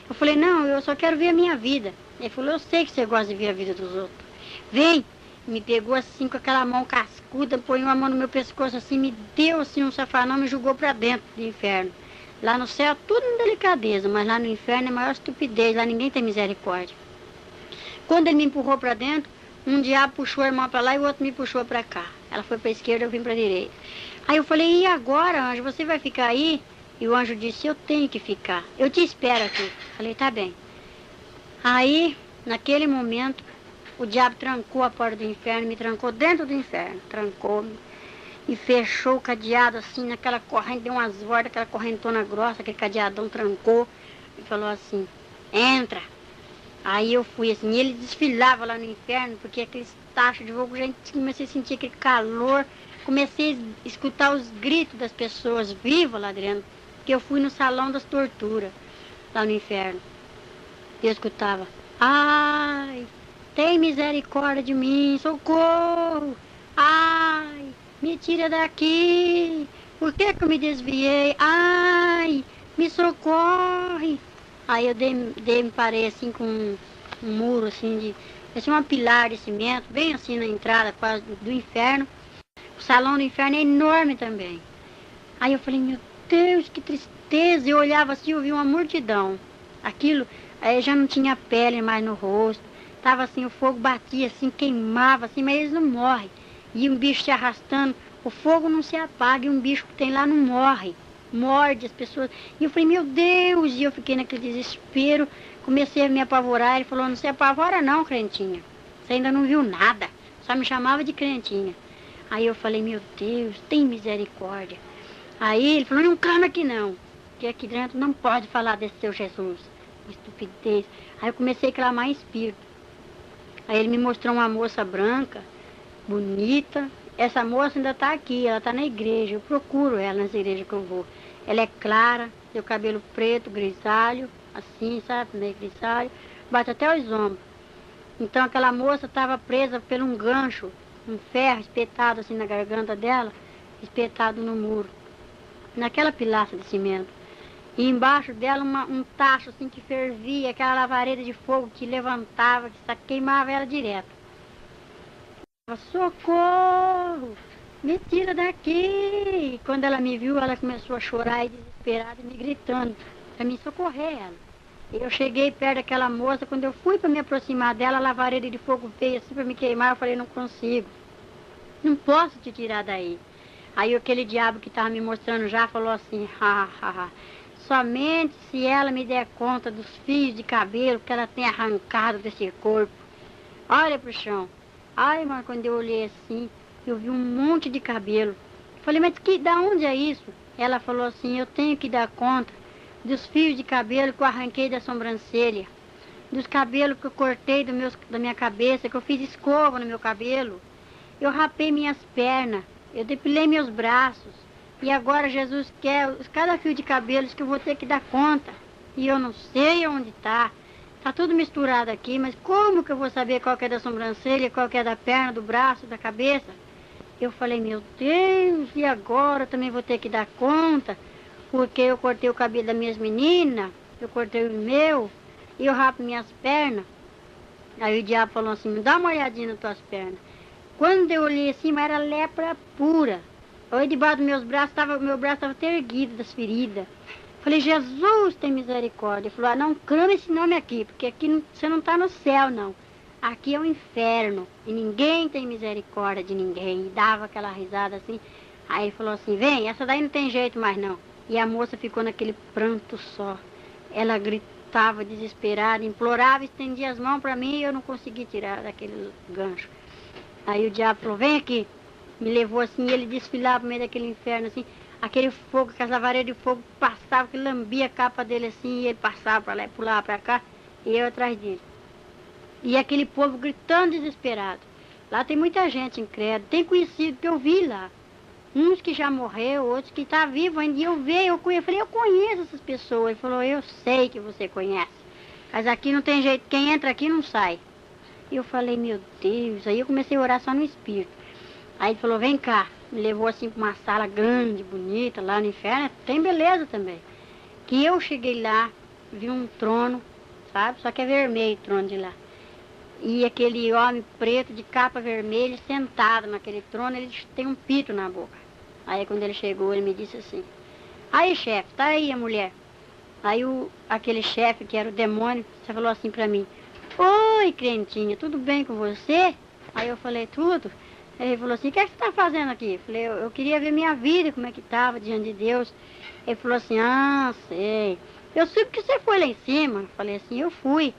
Eu falei, não, eu só quero ver a minha vida. Ele falou, eu sei que você gosta de ver a vida dos outros. Vem. Me pegou assim com aquela mão cascuda, põe uma mão no meu pescoço assim, me deu assim um safanão, me jogou para dentro do inferno. Lá no céu tudo em delicadeza, mas lá no inferno é a maior estupidez, lá ninguém tem misericórdia. Quando ele me empurrou para dentro, um diabo puxou a irmã para lá e o outro me puxou para cá. Ela foi para a esquerda, eu vim para a direita. Aí eu falei, e agora, anjo, você vai ficar aí? E o anjo disse, eu tenho que ficar, eu te espero aqui. Falei, tá bem. Aí, naquele momento, o diabo trancou a porta do inferno, me trancou dentro do inferno, trancou-me e fechou o cadeado assim, naquela corrente, deu umas voltas, aquela correntona grossa, aquele cadeadão trancou e falou assim, entra. Aí eu fui assim, e ele desfilava lá no inferno, porque aqueles tachos de fogo, gente, comecei a sentir aquele calor, comecei a escutar os gritos das pessoas vivas lá dentro, porque eu fui no salão das torturas, lá no inferno. E eu escutava, ai, tem misericórdia de mim, socorro, ai, me tira daqui, por que eu me desviei, ai, me socorre. Aí eu me parei assim com um muro assim assim uma pilar de cimento, bem assim na entrada quase do inferno. O salão do inferno é enorme também. Aí eu falei, meu Deus, que tristeza. Eu olhava assim, eu vi uma multidão. Aquilo, aí já não tinha pele mais no rosto. Tava assim, o fogo batia assim, queimava assim, mas eles não morrem. E um bicho se arrastando, o fogo não se apaga e um bicho que tem lá não morre. Morde as pessoas. E eu falei, meu Deus, e eu fiquei naquele desespero. Comecei a me apavorar. Ele falou, não se apavora não, crentinha. Você ainda não viu nada. Só me chamava de crentinha. Aí eu falei, meu Deus, tem misericórdia. Aí ele falou, não clama aqui não, que aqui dentro não pode falar desse seu Jesus. Estupidez. Aí eu comecei a clamar em espírito. Aí ele me mostrou uma moça branca, bonita. Essa moça ainda está aqui, ela está na igreja. Eu procuro ela nas igrejas que eu vou. Ela é clara, tem o cabelo preto, grisalho, assim, sabe, meio grisalho. Bate até os ombros. Então aquela moça estava presa por um gancho, um ferro espetado assim na garganta dela, espetado no muro, naquela pilastra de cimento. E embaixo dela um tacho assim que fervia, aquela lavareda de fogo que levantava, que queimava ela direto. Socorro! Me tira daqui! E quando ela me viu, ela começou a chorar e desesperada, me gritando para me socorrer ela. Eu cheguei perto daquela moça, quando eu fui para me aproximar dela, a lavareda de fogo veio assim para me queimar, eu falei, não consigo, não posso te tirar daí. Aí aquele diabo que estava me mostrando já falou assim, somente se ela me der conta dos fios de cabelo que ela tem arrancado desse corpo. Olha pro chão. Ai, mas quando eu olhei assim, eu vi um monte de cabelo. Falei, mas da onde é isso? Ela falou assim, eu tenho que dar conta dos fios de cabelo que eu arranquei da sobrancelha, dos cabelos que eu cortei da minha cabeça, que eu fiz escova no meu cabelo. Eu rapei minhas pernas, eu depilei meus braços. E agora Jesus quer cada fio de cabelos que eu vou ter que dar conta. E eu não sei onde está. Está tudo misturado aqui, mas como que eu vou saber qual que é da sobrancelha, qual que é da perna, do braço, da cabeça? Eu falei, meu Deus, e agora eu também vou ter que dar conta? Porque eu cortei o cabelo das minhas meninas, eu cortei o meu, e eu rapo minhas pernas. Aí o diabo falou assim, me dá uma olhadinha nas tuas pernas. Quando eu olhei assim, mas era lepra pura. Aí debaixo dos meus braços, meu braço estava até erguido das feridas. Falei, Jesus tem misericórdia. Ele falou, não clama esse nome aqui, porque aqui você não está no céu, não. Aqui é o inferno, e ninguém tem misericórdia de ninguém. E dava aquela risada assim. Aí ele falou assim, vem, essa daí não tem jeito mais não. E a moça ficou naquele pranto só. Ela gritava desesperada, implorava, estendia as mãos para mim e eu não consegui tirar daquele gancho. Aí o diabo falou, vem aqui. Me levou assim, e ele desfilava no meio daquele inferno assim. Aquele fogo, aquelas lavaredas de fogo passava, que lambia a capa dele assim, e ele passava para lá e pulava para cá, e eu atrás dele. E aquele povo gritando desesperado. Lá tem muita gente incrédula, tem conhecido que eu vi lá. Uns que já morreu, outros que estão vivos ainda. E eu vejo, eu falei, eu conheço essas pessoas. Ele falou, eu sei que você conhece. Mas aqui não tem jeito, quem entra aqui não sai. E eu falei, meu Deus. Aí eu comecei a orar só no espírito. Aí ele falou, vem cá. Me levou assim para uma sala grande, bonita, lá no inferno. Tem beleza também. Que eu cheguei lá, vi um trono, sabe? Só que é vermelho o trono de lá. E aquele homem preto de capa vermelha sentado naquele trono, ele tem um pito na boca. Aí quando ele chegou, ele me disse assim, aí chefe, tá aí a mulher. Aí aquele chefe, que era o demônio, você falou assim pra mim, oi crentinha, tudo bem com você? Aí eu falei, tudo. Aí ele falou assim, o que é que você tá fazendo aqui? Eu falei, eu queria ver minha vida, como é que tava diante de Deus. Ele falou assim, sei. Eu soube que você foi lá em cima. Eu falei assim, eu fui.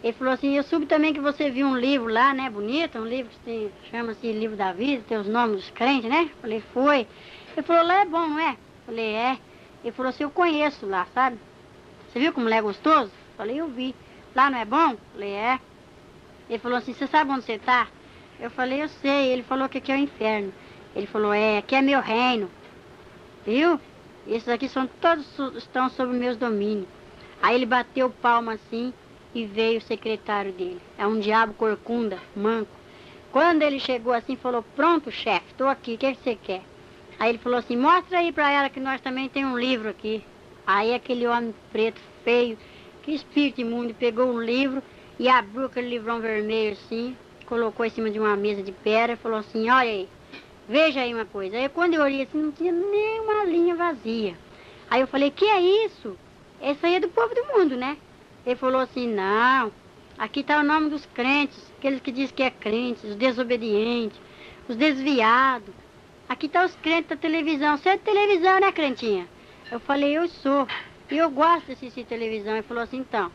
Ele falou assim, eu soube também que você viu um livro lá, né, bonito, um livro que chama-se Livro da Vida, tem os nomes dos crentes, né? Eu falei, foi. Ele falou, lá é bom, não é? Eu falei, é. Ele falou assim, eu conheço lá, sabe? Você viu como lá é gostoso? Eu falei, eu vi. Lá não é bom? Eu falei, é. Ele falou assim, você sabe onde você está? Eu falei, eu sei. Ele falou que aqui é o inferno. Ele falou, aqui é meu reino. Viu? Esses aqui estão sob meus domínios. Aí ele bateu palma assim e veio o secretário dele. É um diabo corcunda, manco. Quando ele chegou assim, falou, pronto, chefe, estou aqui, o que você quer? Aí ele falou assim, mostra aí para ela que nós também temos um livro aqui. Aí aquele homem preto, feio, que espírito imundo, pegou um livro e abriu aquele livrão vermelho assim, colocou em cima de uma mesa de pedra e falou assim, olha aí, veja aí uma coisa. Aí quando eu olhei assim, não tinha nem uma linha vazia. Aí eu falei, que é isso? Isso aí é do povo do mundo, né? Ele falou assim, não, aqui está o nome dos crentes, aqueles que dizem que é crente, os desobedientes, os desviados. Aqui está os crentes da televisão. Você é de televisão, né, crentinha? Eu falei, eu sou. E eu gosto de assistir televisão. Ele falou assim, então,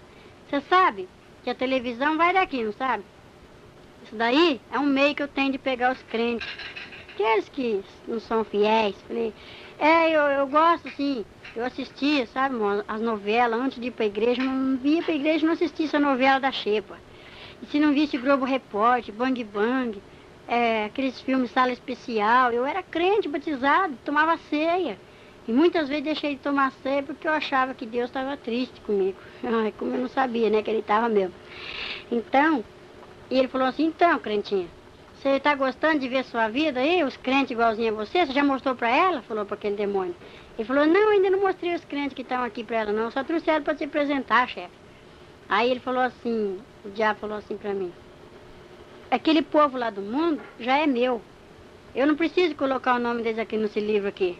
você sabe que a televisão vai daqui, não sabe? Isso daí é um meio que eu tenho de pegar os crentes. Aqueles que não são fiéis. Falei, eu gosto, sim. Eu assistia, sabe, as novelas. Antes de ir para a igreja, eu não via para a igreja, não assistia essa novela da Xepa. E se não visse Globo Repórter, Bang Bang, aqueles filmes Sala Especial, eu era crente, batizado, tomava ceia. E muitas vezes deixei de tomar ceia porque eu achava que Deus estava triste comigo. Ai, como eu não sabia, né, que ele estava mesmo. Então, e ele falou assim, então, crentinha, você está gostando de ver sua vida aí, os crentes igualzinhos a você? Você já mostrou para ela? Falou para aquele demônio. Ele falou, não, ainda não mostrei os crentes que estão aqui para ela, não. Só trouxeram para te apresentar, chefe. Aí ele falou assim, o diabo falou assim para mim, aquele povo lá do mundo já é meu. Eu não preciso colocar o nome deles aqui nesse livro aqui.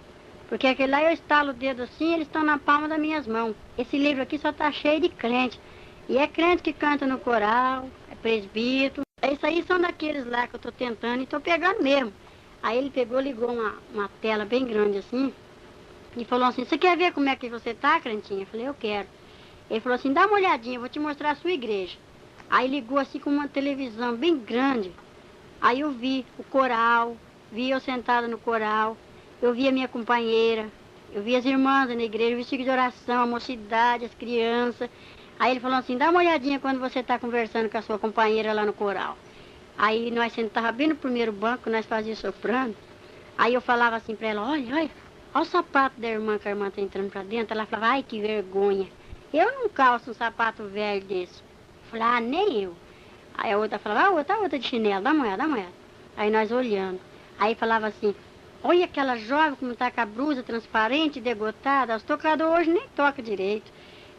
Porque aquele lá eu estalo o dedo assim, eles estão na palma das minhas mãos. Esse livro aqui só está cheio de crente. E é crente que canta no coral, é presbítero. Isso aí são daqueles lá que eu estou tentando e estou pegando mesmo. Aí ele pegou, ligou uma tela bem grande assim e falou assim, você quer ver como é que você tá, crentinha? Eu falei, eu quero. Ele falou assim, dá uma olhadinha, eu vou te mostrar a sua igreja. Aí ligou assim com uma televisão bem grande. Aí eu vi o coral, vi eu sentada no coral, eu vi a minha companheira, eu vi as irmãs na igreja, o vestido de oração, a mocidade, as crianças. Aí ele falou assim, dá uma olhadinha quando você está conversando com a sua companheira lá no coral. Aí nós sentávamos bem no primeiro banco, nós fazíamos soprando. Aí eu falava assim para ela, olha o sapato da irmã, que a irmã está entrando para dentro. Ela falava, ai, que vergonha. Eu não calço um sapato velho desse. Eu falei, ah, nem eu. Aí a outra falava, a outra de chinelo, dá uma olhada, dá uma olhada. Aí nós olhando. Aí falava assim, olha aquela jovem como está com a blusa transparente, degotada, os tocadores hoje nem toca direito.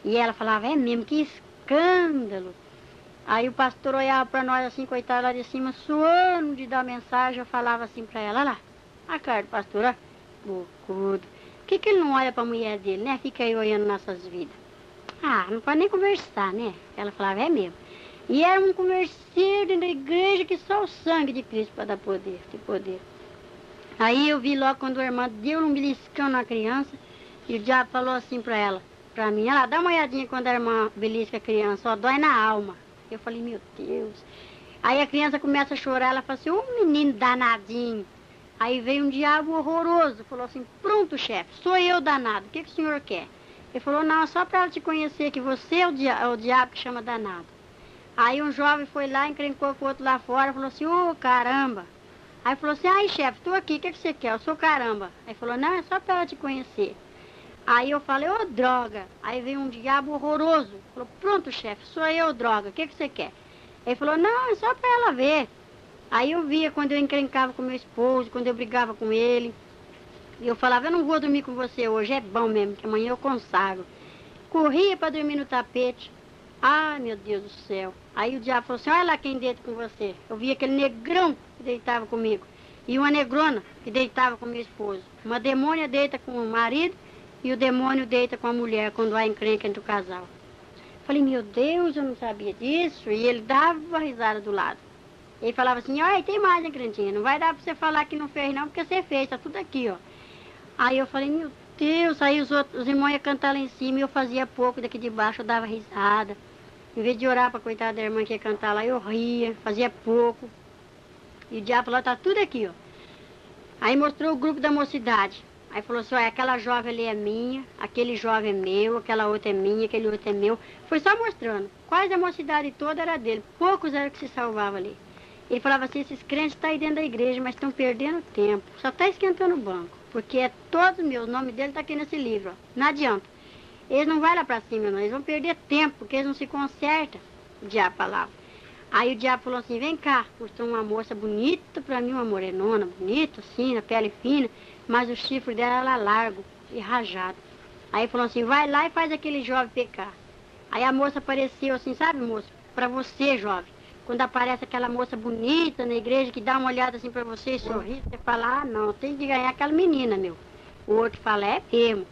E ela falava, é mesmo, que escândalo. Aí o pastor olhava para nós assim, coitado lá de cima, suando de dar mensagem. Eu falava assim para ela, olha lá, a cara do pastor, ó, bocudo. Por que ele não olha para a mulher dele, né? Fica aí olhando nossas vidas. Ah, não pode nem conversar, né? Ela falava, é mesmo. E era um converseiro dentro da igreja que só o sangue de Cristo para dar poder, de poder. Aí eu vi logo quando a irmã deu um beliscão na criança e o diabo falou assim para ela, para mim, ah, dá uma olhadinha quando a irmã belisca a criança, ó, dói na alma. Eu falei, meu Deus. Aí a criança começa a chorar, ela fala assim, ô menino danadinho. Aí veio um diabo horroroso, falou assim, pronto, chefe, sou eu danado, o que o senhor quer? Ele falou, não, só para ela te conhecer que você é o diabo que chama danado. Aí um jovem foi lá, encrencou com o outro lá fora, falou assim, ô caramba. Aí falou assim, ai chefe, estou aqui, o que você quer? Eu sou caramba. Aí falou, não, é só para ela te conhecer. Aí eu falei, ô droga. Aí veio um diabo horroroso. Falou, pronto chefe, sou eu, droga, o que você quer? Ele falou, não, é só para ela ver. Aí eu via quando eu encrencava com meu esposo, quando eu brigava com ele. E eu falava, eu não vou dormir com você hoje, é bom mesmo, que amanhã eu consagro. Corria para dormir no tapete. Ai, meu Deus do céu. Aí o diabo falou assim, olha lá quem deita com você. Eu vi aquele negrão que deitava comigo. E uma negrona que deitava com meu esposo. Uma demônia deita com o marido e o demônio deita com a mulher quando há encrenca entre o casal. Falei, meu Deus, eu não sabia disso. E ele dava risada do lado. Ele falava assim, olha, tem mais, hein, crentinha? Não vai dar para você falar que não fez não, porque você fez, tá tudo aqui, ó. Aí eu falei, meu Deus, aí os irmãos iam cantar lá em cima e eu fazia pouco daqui de baixo, eu dava risada. Em vez de orar para coitada da irmã que ia cantar lá, eu ria, fazia pouco. E o diabo falou, tá tudo aqui, ó. Aí mostrou o grupo da mocidade. Aí falou assim, olha, aquela jovem ali é minha, aquele jovem é meu, aquela outra é minha, aquele outro é meu. Foi só mostrando. Quase a mocidade toda era dele. Poucos eram que se salvavam ali. Ele falava assim, esses crentes estão aí dentro da igreja, mas estão perdendo tempo. Só está esquentando o banco. Porque é todos meus, o nome dele está aqui nesse livro, ó. Não adianta. Eles não vão lá para cima, não. Eles vão perder tempo, porque eles não se consertam. O diabo falava. Aí o diabo falou assim, vem cá. Mostrou uma moça bonita para mim, uma morenona, bonita, assim, na pele fina. Mas o chifre dela era largo e rajado. Aí falou assim, vai lá e faz aquele jovem pecar. Aí a moça apareceu assim, sabe, moço? Para você, jovem. Quando aparece aquela moça bonita na igreja, que dá uma olhada assim para você e sorri, você fala, ah, não, tem que ganhar aquela menina, meu. O outro fala, é mesmo.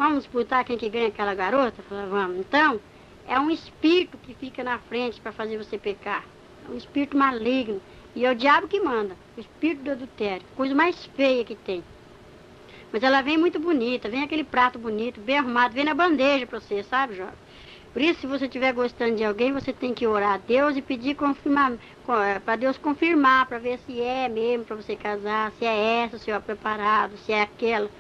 Vamos disputar quem que ganha aquela garota? Eu falei, vamos. Então, é um espírito que fica na frente para fazer você pecar. É um espírito maligno. E é o diabo que manda, o espírito do adultério. Coisa mais feia que tem. Mas ela vem muito bonita, vem aquele prato bonito, bem arrumado, vem na bandeja para você, sabe, jovem? Por isso, se você estiver gostando de alguém, você tem que orar a Deus e pedir confirmar, para Deus confirmar, para ver se é mesmo para você casar, se é essa o senhor preparado, se é aquele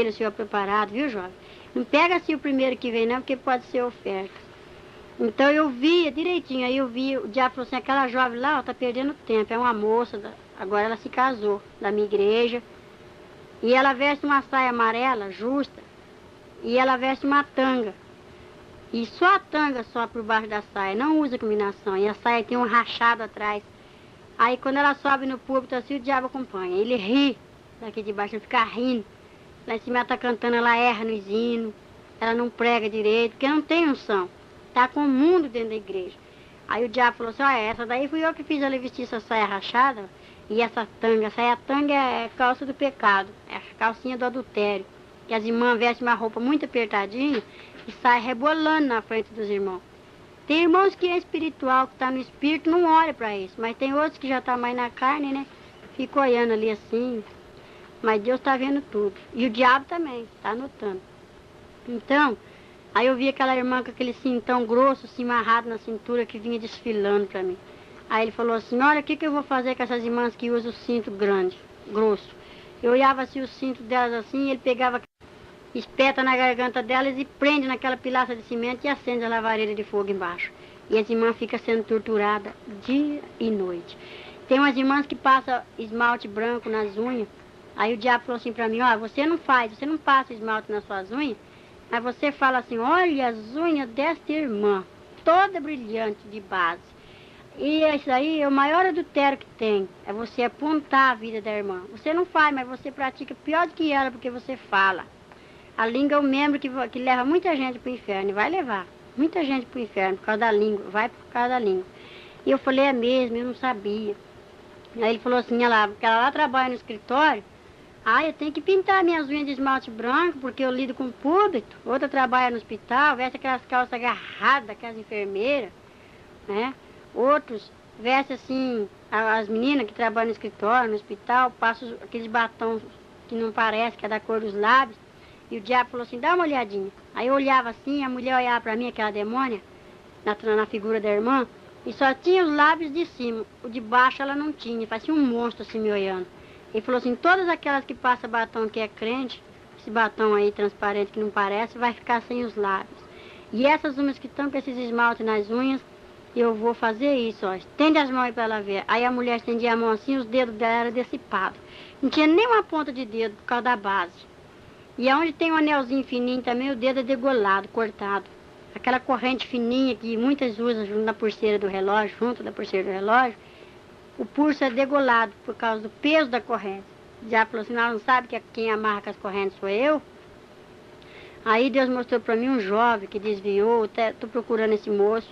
o senhor preparado, viu, jovem? Não pega assim o primeiro que vem, não, porque pode ser oferta. Então eu via direitinho, aí eu vi, o diabo falou assim, aquela jovem lá, ó, tá perdendo tempo, é uma moça, agora ela se casou, da minha igreja, e ela veste uma saia amarela, justa, e ela veste uma tanga. E só a tanga só por baixo da saia, não usa combinação. E a saia tem um rachado atrás. Aí quando ela sobe no púlpito assim, o diabo acompanha. Ele ri daqui de baixo, ele fica rindo. Lá em cima ela tá cantando, ela erra nos hinos. Ela não prega direito, porque não tem unção. Tá com o mundo dentro da igreja. Aí o diabo falou assim, ó, essa daí fui eu que fiz ela vestir essa saia rachada. E essa saia tanga é calça do pecado. É a calcinha do adultério. Que as irmãs vestem uma roupa muito apertadinha e sai rebolando na frente dos irmãos. Tem irmãos que é espiritual, que está no espírito, não olha para isso. Mas tem outros que já estão mais na carne, né? Fica olhando ali assim. Mas Deus está vendo tudo. E o diabo também, está anotando. Então, aí eu vi aquela irmã com aquele cintão grosso, assim, amarrado na cintura, que vinha desfilando para mim. Aí ele falou assim, olha, o que eu vou fazer com essas irmãs que usam o cinto grande, grosso? Eu olhava assim o cinto delas assim, ele pegava, espeta na garganta delas e prende naquela pilaça de cimento e acende a lavareira de fogo embaixo. E as irmãs ficam sendo torturadas dia e noite. Tem umas irmãs que passam esmalte branco nas unhas. Aí o diabo falou assim pra mim, ó, você não passa esmalte nas suas unhas, mas você fala assim, olha as unhas desta irmã, toda brilhante de base. E isso aí é o maior adultério que tem, é você apontar a vida da irmã. Você não faz, mas você pratica pior do que ela, porque você fala. A língua é um membro que leva muita gente para o inferno, e vai levar muita gente para o inferno por causa da língua, vai por causa da língua. E eu falei, é mesmo, eu não sabia. Aí ele falou assim, olha lá, porque ela lá trabalha no escritório, eu tenho que pintar minhas unhas de esmalte branco, porque eu lido com o público. Outra trabalha no hospital, veste aquelas calças agarradas, aquelas enfermeiras, né? Outros vestem assim, as meninas que trabalham no escritório, no hospital, passam aqueles batons que não parece, que é da cor dos lábios. E o diabo falou assim, dá uma olhadinha. Aí eu olhava assim, a mulher olhava pra mim, aquela demônia, na figura da irmã, e só tinha os lábios de cima, o de baixo ela não tinha, parecia um monstro assim me olhando. Ele falou assim, todas aquelas que passam batom que é crente, esse batom aí transparente que não parece, vai ficar sem os lábios. E essas umas que estão com esses esmaltes nas unhas, eu vou fazer isso, ó, estende as mãos aí pra ela ver. Aí a mulher estendia a mão assim, os dedos dela eram decipados. Não tinha nem uma ponta de dedo por causa da base. E onde tem um anelzinho fininho também, o dedo é degolado, cortado. Aquela corrente fininha que muitas usam junto da pulseira do relógio, o pulso é degolado por causa do peso da corrente. Já falou assim, ela não sabe que quem amarra com as correntes sou eu? Aí Deus mostrou para mim um jovem que desviou, estou procurando esse moço,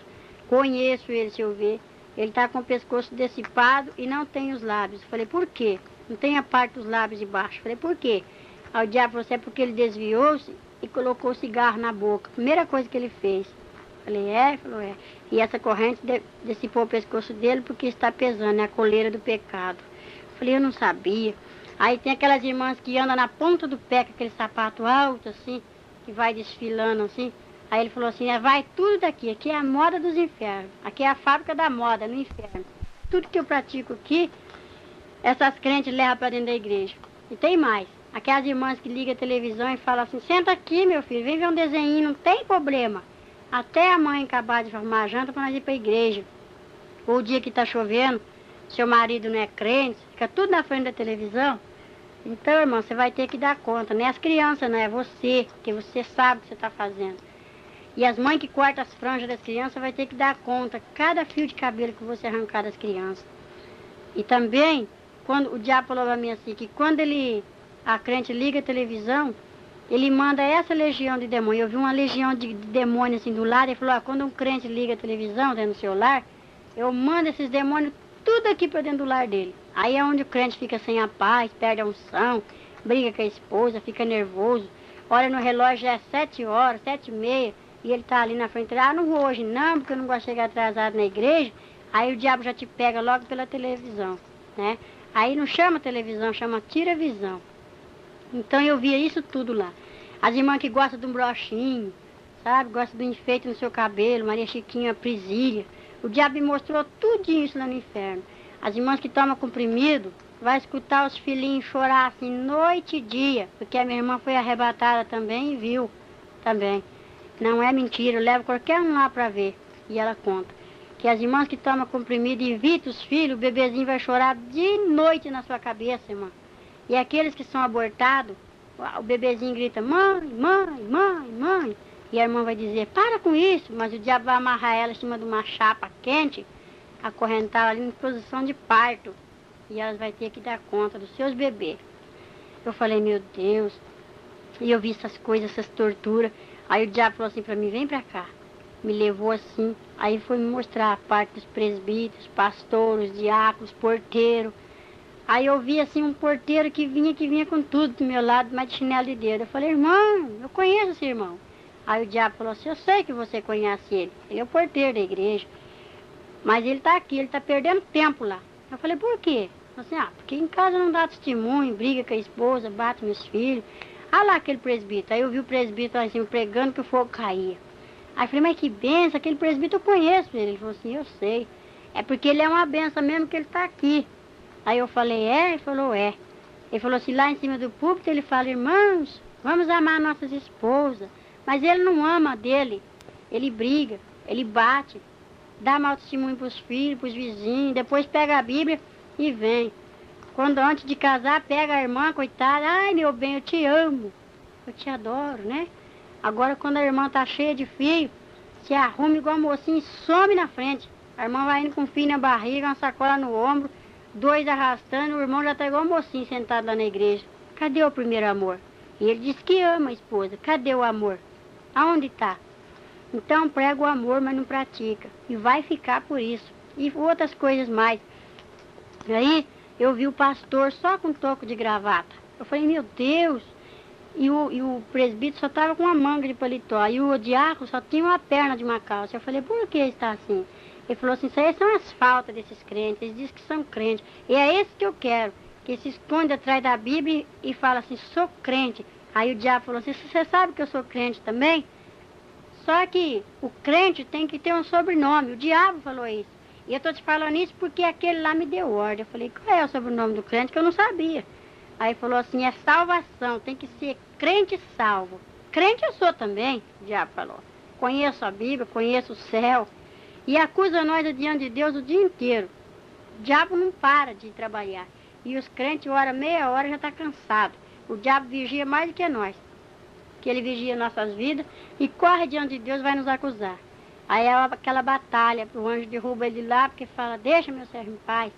conheço ele se eu ver. Ele está com o pescoço decipado e não tem os lábios. Falei, por quê? Não tem a parte dos lábios de baixo. Falei, por quê? Aí o diabo falou assim, é porque ele desviou-se e colocou o cigarro na boca. Primeira coisa que ele fez. Falei, é? Ele falou, é. E essa corrente dissipou o pescoço dele porque está pesando, é a coleira do pecado. Falei, eu não sabia. Aí tem aquelas irmãs que andam na ponta do pé com aquele sapato alto assim, que vai desfilando assim. Aí ele falou assim, vai tudo daqui, aqui é a moda dos infernos. Aqui é a fábrica da moda, no inferno. Tudo que eu pratico aqui, essas crentes levam para dentro da igreja. E tem mais. Aquelas irmãs que ligam a televisão e falam assim, senta aqui, meu filho, vem ver um desenho, não tem problema. Até a mãe acabar de arrumar a janta para nós ir para a igreja. Ou o dia que está chovendo, seu marido não é crente, fica tudo na frente da televisão. Então, irmão, você vai ter que dar conta. Não é as crianças, não é você, que você sabe o que você está fazendo. E as mães que cortam as franjas das crianças vai ter que dar conta cada fio de cabelo que você arrancar das crianças. E também, quando o diabo falou para mim assim, que quando a crente liga a televisão, ele manda essa legião de demônio. Eu vi uma legião de demônios assim do lado, ele falou, quando um crente liga a televisão dentro do seu lar, eu mando esses demônios tudo aqui para dentro do lar dele. Aí é onde o crente fica sem a paz, perde a unção, briga com a esposa, fica nervoso. olha no relógio, já é 7 horas, 7h30, e ele tá ali na frente. Ah, não vou hoje não, porque eu não gosto de chegar atrasado na igreja. Aí o diabo já te pega logo pela televisão, né? Aí não chama televisão, chama tira-visão. Então eu via isso tudo lá. As irmãs que gostam de um brochinho, sabe? Gostam do enfeite no seu cabelo, Maria Chiquinha, Prisília. O diabo me mostrou tudo isso lá no inferno. As irmãs que tomam comprimido, vai escutar os filhinhos chorar assim noite e dia, porque a minha irmã foi arrebatada também e viu também. Não é mentira, eu levo qualquer um lá para ver. E ela conta que as irmãs que tomam comprimido e evitam os filhos, o bebezinho vai chorar de noite na sua cabeça, irmã. E aqueles que são abortados, o bebezinho grita, mãe, mãe, mãe, mãe. E a irmã vai dizer, para com isso, mas o diabo vai amarrar ela em cima de uma chapa quente, acorrentá-la ali em posição de parto. E elas vão ter que dar conta dos seus bebês. Eu falei, meu Deus. E eu vi essas coisas, essas torturas. Aí o diabo falou assim para mim, vem para cá. Me levou assim. Aí foi me mostrar a parte dos presbíteros, pastores, diáconos, porteiro. Aí eu vi assim um porteiro que vinha com tudo do meu lado, mas de chinelo de dedo. Eu falei, irmão, eu conheço esse irmão. Aí o diabo falou assim, eu sei que você conhece ele. Ele é o porteiro da igreja. Mas ele está aqui, ele está perdendo tempo lá. Eu falei, por quê? Ele falou assim, porque em casa não dá testemunho, briga com a esposa, bate meus filhos. Ah lá aquele presbítero. Aí eu vi o presbítero lá em cima pregando que o fogo caía. Aí eu falei, mas que benção, aquele presbítero eu conheço ele. Ele falou assim, eu sei. É porque ele é uma benção mesmo que ele está aqui. Aí eu falei, é? Ele falou, é. Ele falou assim, lá em cima do púlpito, ele fala, irmãos, vamos amar nossas esposas. Mas ele não ama a dele. Ele briga, ele bate, dá mau testemunho para os filhos, para os vizinhos, depois pega a Bíblia e vem. Quando antes de casar, pega a irmã, coitada, ai meu bem, eu te amo, eu te adoro, né? Agora quando a irmã tá cheia de filho, se arruma igual a mocinha e some na frente. A irmã vai indo com um filho na barriga, uma sacola no ombro, 2 arrastando, o irmão já tá igual a mocinha sentado lá na igreja. Cadê o primeiro amor? E ele diz que ama a esposa, cadê o amor? Aonde tá? Então prega o amor, mas não pratica. E vai ficar por isso. E outras coisas mais. Aí eu vi o pastor só com toco de gravata. Eu falei, meu Deus. E o presbítero só estava com uma manga de paletó. E o diácono só tinha uma perna de uma calça. Eu falei, por que está assim? Ele falou assim, isso aí são as faltas desses crentes. Eles dizem que são crentes. E é esse que eu quero. Que se esconde atrás da Bíblia e fala assim, sou crente. Aí o diabo falou assim, você sabe que eu sou crente também? Só que o crente tem que ter um sobrenome. O diabo falou isso. E eu estou te falando isso porque aquele lá me deu ordem. Eu falei, qual é o sobrenome do crente? Que eu não sabia. Aí falou assim, é salvação. Tem que ser crente salvo. Crente eu sou também, o diabo falou. Conheço a Bíblia, conheço o céu. E acusa nós diante de Deus o dia inteiro. O diabo não para de trabalhar. E os crentes, hora, meia hora, já está cansado. O diabo vigia mais do que nós. Que ele vigia nossas vidas e corre diante de Deus, vai nos acusar. Aí é aquela batalha, o anjo derruba ele lá, porque fala, deixa meu servo em paz.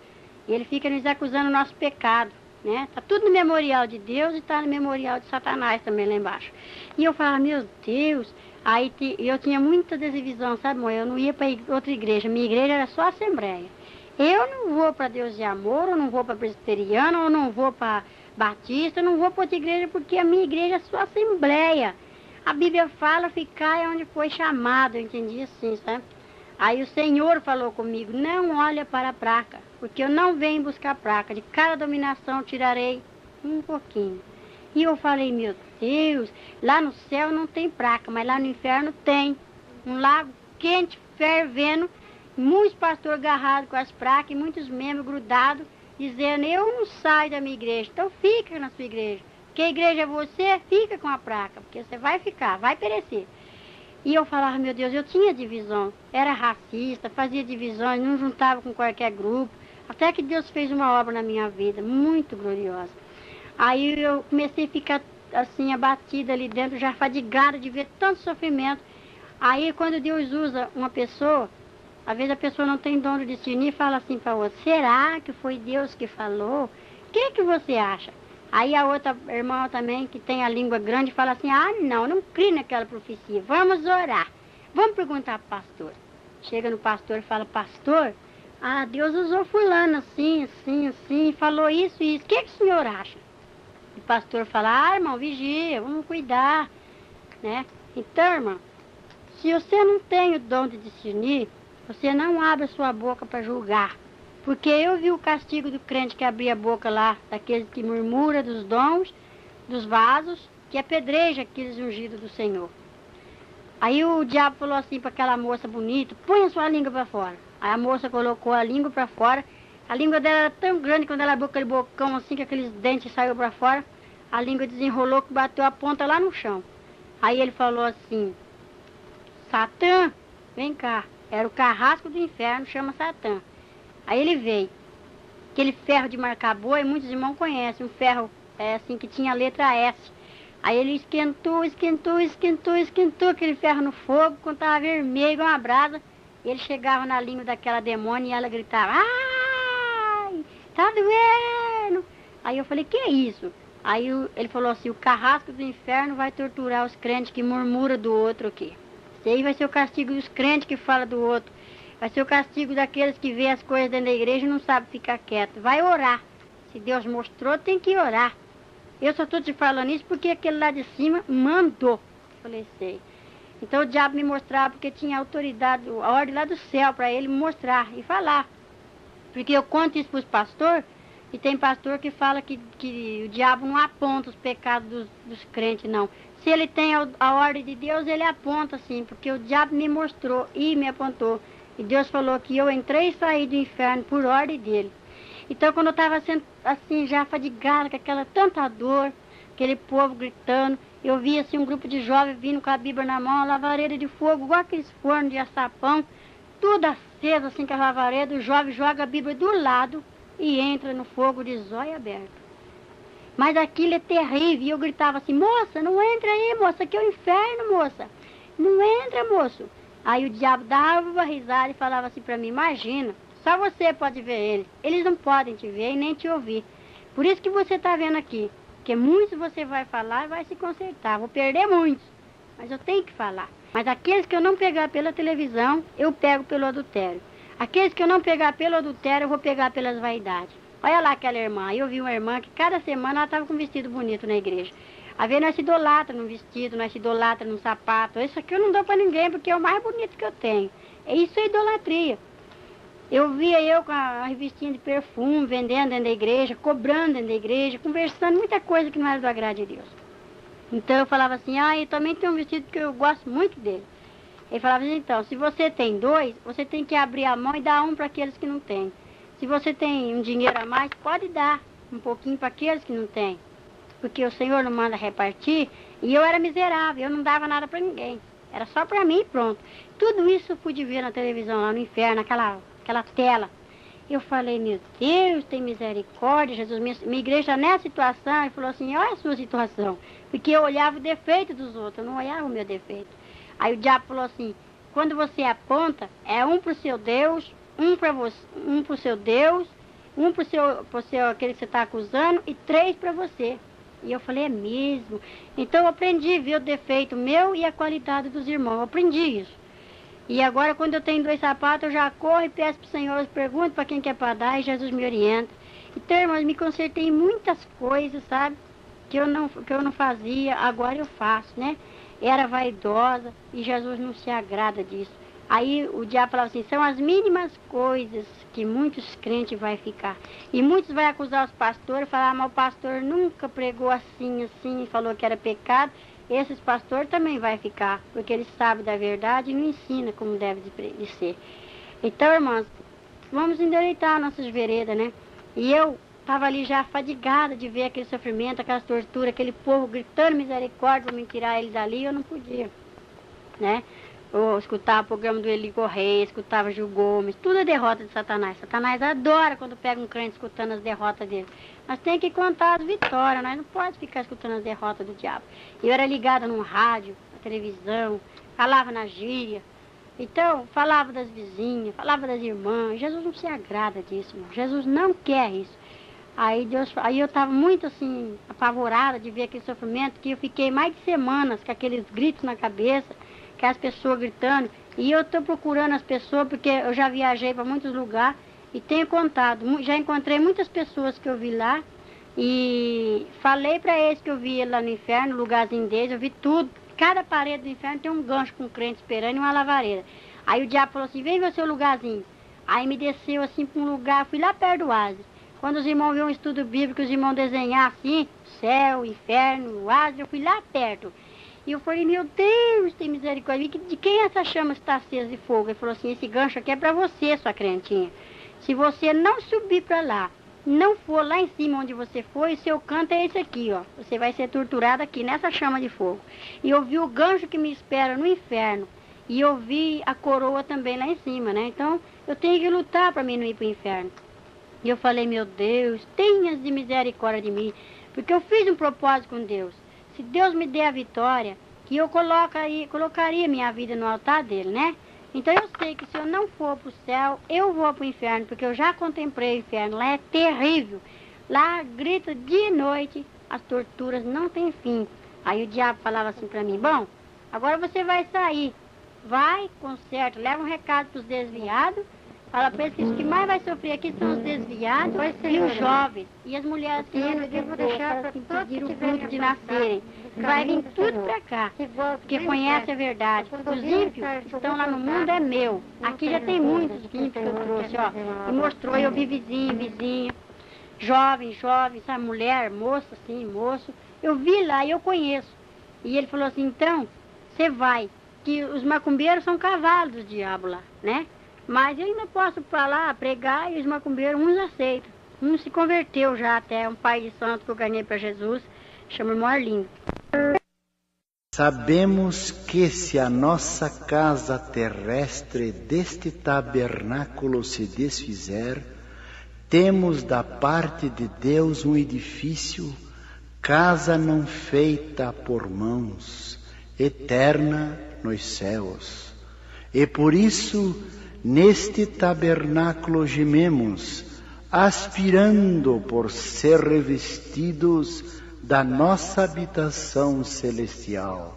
E ele fica nos acusando o nosso pecado, né? Tá tudo no memorial de Deus e tá no memorial de Satanás também lá embaixo. E eu falava, meu Deus, aí eu tinha muita desivisão, sabe, mãe? Eu não ia para outra igreja, minha igreja era só assembleia. Eu não vou para Deus de Amor, eu não vou para presbiteriano, eu não vou para batista, eu não vou para outra igreja porque a minha igreja é só assembleia. A Bíblia fala, ficar é onde foi chamado, eu entendi assim, sabe? Aí o Senhor falou comigo, não olha para a placa, porque eu não venho buscar placa, de cada dominação tirarei um pouquinho. E eu falei, meu Deus, lá no céu não tem placa, mas lá no inferno tem. Um lago quente, fervendo, muitos pastores agarrados com as placas e muitos membros grudados, dizendo, eu não saio da minha igreja, então fica na sua igreja. Porque a igreja é você, fica com a placa, porque você vai ficar, vai perecer. E eu falava, meu Deus, eu tinha divisão, era racista, fazia divisões, não juntava com qualquer grupo, até que Deus fez uma obra na minha vida, muito gloriosa. Aí eu comecei a ficar assim, abatida ali dentro, já fadigada de ver tanto sofrimento. Aí quando Deus usa uma pessoa, às vezes a pessoa não tem dom de discernir e fala assim para outra, será que foi Deus que falou? O que você acha? Aí a outra irmã também, que tem a língua grande, fala assim, não creio naquela profecia, vamos orar. Vamos perguntar para o pastor. Chega no pastor e fala, pastor, Deus usou fulano assim, assim, assim, falou isso e isso. O que o senhor acha? pastores falaram, irmão, vigia, vamos cuidar, né? Então, irmão, se você não tem o dom de discernir, você não abre a sua boca para julgar. Porque eu vi o castigo do crente que abria a boca lá, daqueles que murmura dos dons, dos vasos, que apedreja aqueles ungidos do Senhor. Aí o diabo falou assim para aquela moça bonita, põe a sua língua para fora. Aí a moça colocou a língua para fora. A língua dela era tão grande, quando ela abriu aquele bocão assim, que aqueles dentes saíram para fora, a língua desenrolou, que bateu a ponta lá no chão. Aí ele falou assim, Satã, vem cá. Era o carrasco do inferno, chama Satã. Aí ele veio. Aquele ferro de marcar boi, muitos irmãos conhecem, um ferro assim que tinha a letra S. Aí ele esquentou aquele ferro no fogo, quando estava vermelho, igual uma brasa. Ele chegava na língua daquela demônia e ela gritava, ai, tá doendo. Aí eu falei, que é isso? Aí ele falou assim, o carrasco do inferno vai torturar os crentes que murmuram do outro aqui. Esse aí vai ser o castigo dos crentes que falam do outro. Vai ser o castigo daqueles que vê as coisas dentro da igreja e não sabem ficar quieto. Vai orar. Se Deus mostrou, tem que orar. Eu só estou te falando isso porque aquele lá de cima mandou. Falei, sei. Então o diabo me mostrava porque tinha autoridade, a ordem lá do céu para ele me mostrar e falar. Porque eu conto isso para os pastores e tem pastor que fala que o diabo não aponta os pecados dos crentes, não. Se ele tem a ordem de Deus, ele aponta sim, porque o diabo me mostrou e me apontou. E Deus falou que eu entrei e saí do inferno por ordem dele. Então, quando eu estava sendo assim, já fadigada, com aquela tanta dor, aquele povo gritando, eu vi assim um grupo de jovens vindo com a Bíblia na mão, a lavareira de fogo, igual aqueles fornos de assar pão, tudo aceso assim com a lavareira, o jovem joga a Bíblia do lado e entra no fogo de zóio aberto. Mas aquilo é terrível, e eu gritava assim, moça, não entra aí, moça, aqui é o inferno, moça. Não entra, moço. Aí o diabo dava uma risada e falava assim para mim, imagina, só você pode ver eles. Eles não podem te ver e nem te ouvir. Por isso que você está vendo aqui. Porque muitos você vai falar e vai se consertar. Vou perder muitos, mas eu tenho que falar. Mas aqueles que eu não pegar pela televisão, eu pego pelo adultério. Aqueles que eu não pegar pelo adultério, eu vou pegar pelas vaidades. Olha lá aquela irmã. Eu vi uma irmã que cada semana ela estava com um vestido bonito na igreja. A ver, nós se idolatra num vestido, nós se idolatra num sapato. Isso aqui eu não dou para ninguém, porque é o mais bonito que eu tenho. Isso é idolatria. Eu via eu com a revistinha de perfume, vendendo dentro da igreja, cobrando dentro da igreja, conversando muita coisa que não era do agrado de Deus. Então eu falava assim, eu também tenho um vestido que eu gosto muito dele. Ele falava assim, então, se você tem dois, você tem que abrir a mão e dar um para aqueles que não têm. Se você tem um dinheiro a mais, pode dar um pouquinho para aqueles que não têm. Porque o Senhor não manda repartir, e eu era miserável, eu não dava nada para ninguém. Era só para mim e pronto. Tudo isso eu pude ver na televisão, lá no inferno, aquela tela. Eu falei, meu Deus, tem misericórdia, Jesus, minha igreja nessa situação. Ele falou assim, olha a sua situação. Porque eu olhava o defeito dos outros, eu não olhava o meu defeito. Aí o diabo falou assim, quando você aponta, é um para o seu Deus, um para o seu Deus, um para o seu aquele que você está acusando e 3 para você. E eu falei, é mesmo? Então eu aprendi a ver o defeito meu e a qualidade dos irmãos. Eu aprendi isso. E agora, quando eu tenho 2 sapatos, eu já corro e peço para o Senhor, eu pergunto para quem quer para dar e Jesus me orienta. Então, irmãos, me consertei em muitas coisas, sabe? Que eu não fazia, agora eu faço, né? Era vaidosa e Jesus não se agrada disso. Aí o diabo falava assim, são as mínimas coisas que muitos crentes vai ficar. E muitos vai acusar os pastores, falar, mas o pastor nunca pregou assim, falou que era pecado. Esses pastores também vai ficar, porque eles sabem da verdade e não ensinam como deve de ser. Então, irmãos, vamos endireitar nossas veredas, né? E eu estava ali já fadigada de ver aquele sofrimento, aquelas torturas, aquele povo gritando misericórdia para me tirar ele dali, eu não podia, né? Eu escutava o programa do Eli Correia, escutava Gil Gomes, tudo é derrota de Satanás. Satanás adora quando pega um crente escutando as derrotas dele. Nós temos que contar as vitórias, nós não podemos ficar escutando as derrotas do diabo. Eu era ligada no rádio, na televisão, falava na gíria. Então, falava das vizinhas, falava das irmãs. Jesus não se agrada disso, irmão. Jesus não quer isso. Aí eu estava muito assim, apavorada de ver aquele sofrimento, que eu fiquei mais de semanas com aqueles gritos na cabeça, que as pessoas gritando, e eu estou procurando as pessoas, porque eu já viajei para muitos lugares, e tenho contado, já encontrei muitas pessoas que eu vi lá, E falei para eles que eu vi ele lá no inferno, o lugarzinho deles, eu vi tudo. Cada parede do inferno tem um gancho com um crente esperando e uma lavareira. Aí o diabo falou assim, vem ver o seu lugarzinho. Aí me desceu assim para um lugar, fui lá perto do oásis. Quando os irmãos viram um estudo bíblico, os irmãos desenhar assim, céu, inferno, o oásis, eu fui lá perto. E eu falei, meu Deus, tem misericórdia, de quem essa chama está acesa de fogo? Ele falou assim, esse gancho aqui é para você, sua crentinha. Se você não subir para lá, não for lá em cima onde você foi, o seu canto é esse aqui, ó. Você vai ser torturado aqui, nessa chama de fogo. E eu vi o gancho que me espera no inferno. E eu vi a coroa também lá em cima, né? Então, eu tenho que lutar para mim não ir para o inferno. E eu falei, meu Deus, tenhas de misericórdia de mim. Porque eu fiz um propósito com Deus. Se Deus me der a vitória, que eu colocaria minha vida no altar dele, né? Então eu sei que se eu não for para o céu, eu vou para o inferno, porque eu já contemplei o inferno. Lá é terrível. Lá grita dia e noite, as torturas não têm fim. Aí o diabo falava assim para mim, bom, agora você vai sair. Vai, conserta, leva um recado para os desviados. Fala para eles que os que mais vai sofrer aqui são os desviados e os jovens. E as mulheres que eu vou deixar para impedir o fruto de nascerem. Vai vir tudo para cá, porque conhece a verdade. Os ímpios estão lá no mundo, é meu. Aqui já tem muitos ímpios que eu trouxe, ó. E mostrou, eu vi vizinha, jovem, essa mulher, moça, assim, moço. Eu vi lá e eu conheço. E ele falou assim, então, você vai. Que os macumbeiros são cavalos do diabo lá, né? Mas eu ainda posso falar, pregar, e os macumbeiros, uns aceitam. Um se converteu já até, um pai de santo que eu ganhei para Jesus, chama irmão Arlindo. Sabemos que se a nossa casa terrestre deste tabernáculo se desfizer, temos da parte de Deus um edifício, casa não feita por mãos, eterna nos céus. E por isso, neste tabernáculo gememos, aspirando por ser revestidos da nossa habitação celestial.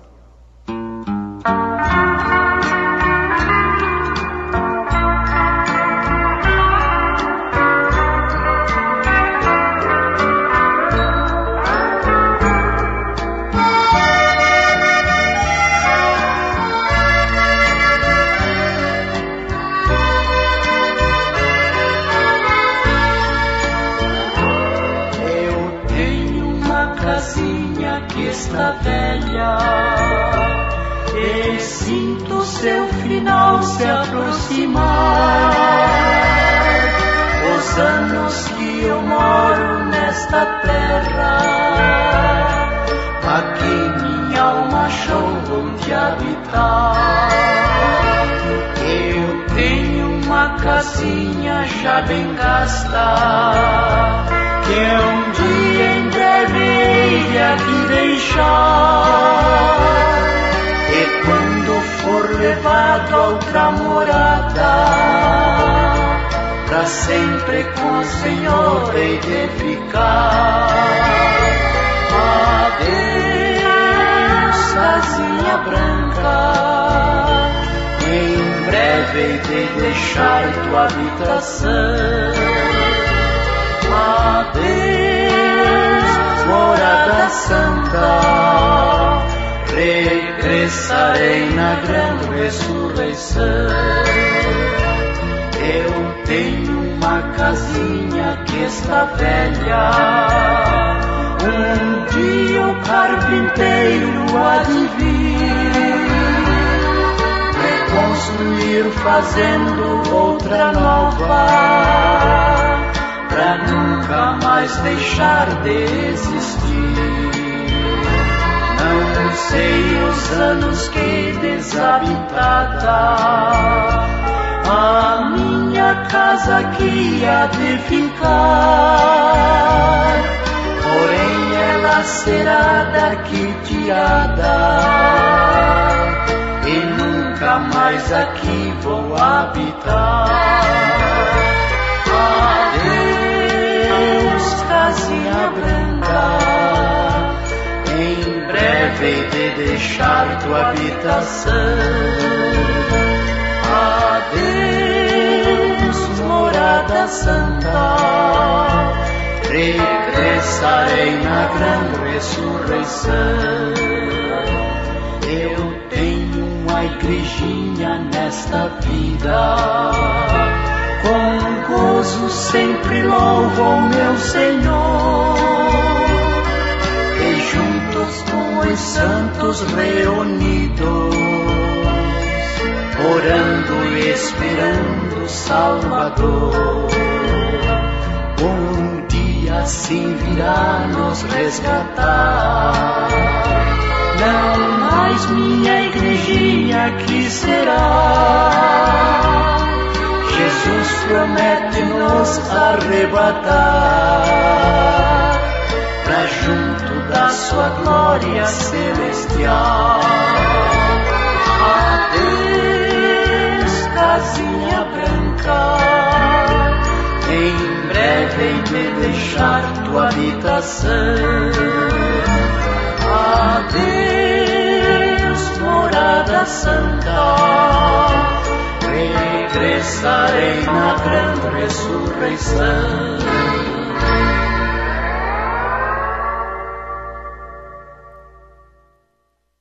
Está velha e sinto seu final se aproximar. Os anos que eu moro nesta terra, aqui minha alma achou onde habitar. Eu tenho uma casinha já bem gasta, que um dia em breve hei aqui deixar. E quando for levado a outra morada, pra sempre com o Senhor hei de ficar. Adeus, casinha branca, em breve hei de deixar tua habitação. Adeus, morada santa, regressarei na grande ressurreição. Eu tenho uma casinha que está velha, um dia o carpinteiro há de vir reconstruir fazendo outra nova, pra nunca mais deixar de existir. Não sei os anos que desabitada a minha casa aqui há de ficar, porém ela será daqui tirada e nunca mais aqui vou habitar. Adeus, casinha branca, em breve hei de deixar tua habitação. Adeus, morada santa, regressarei na grande ressurreição. Eu tenho uma igrejinha nesta vida, com gozo sempre louvo ao meu Senhor, e juntos com os santos reunidos, orando e esperando o Salvador, um dia assim virá nos resgatar. Não mais minha igrejinha aqui será, Jesus promete nos arrebatar pra junto da sua glória celestial. Adeus, casinha branca, em breve hei de deixar tua habitação. Adeus, morada santa, regressarei na grande ressurreição.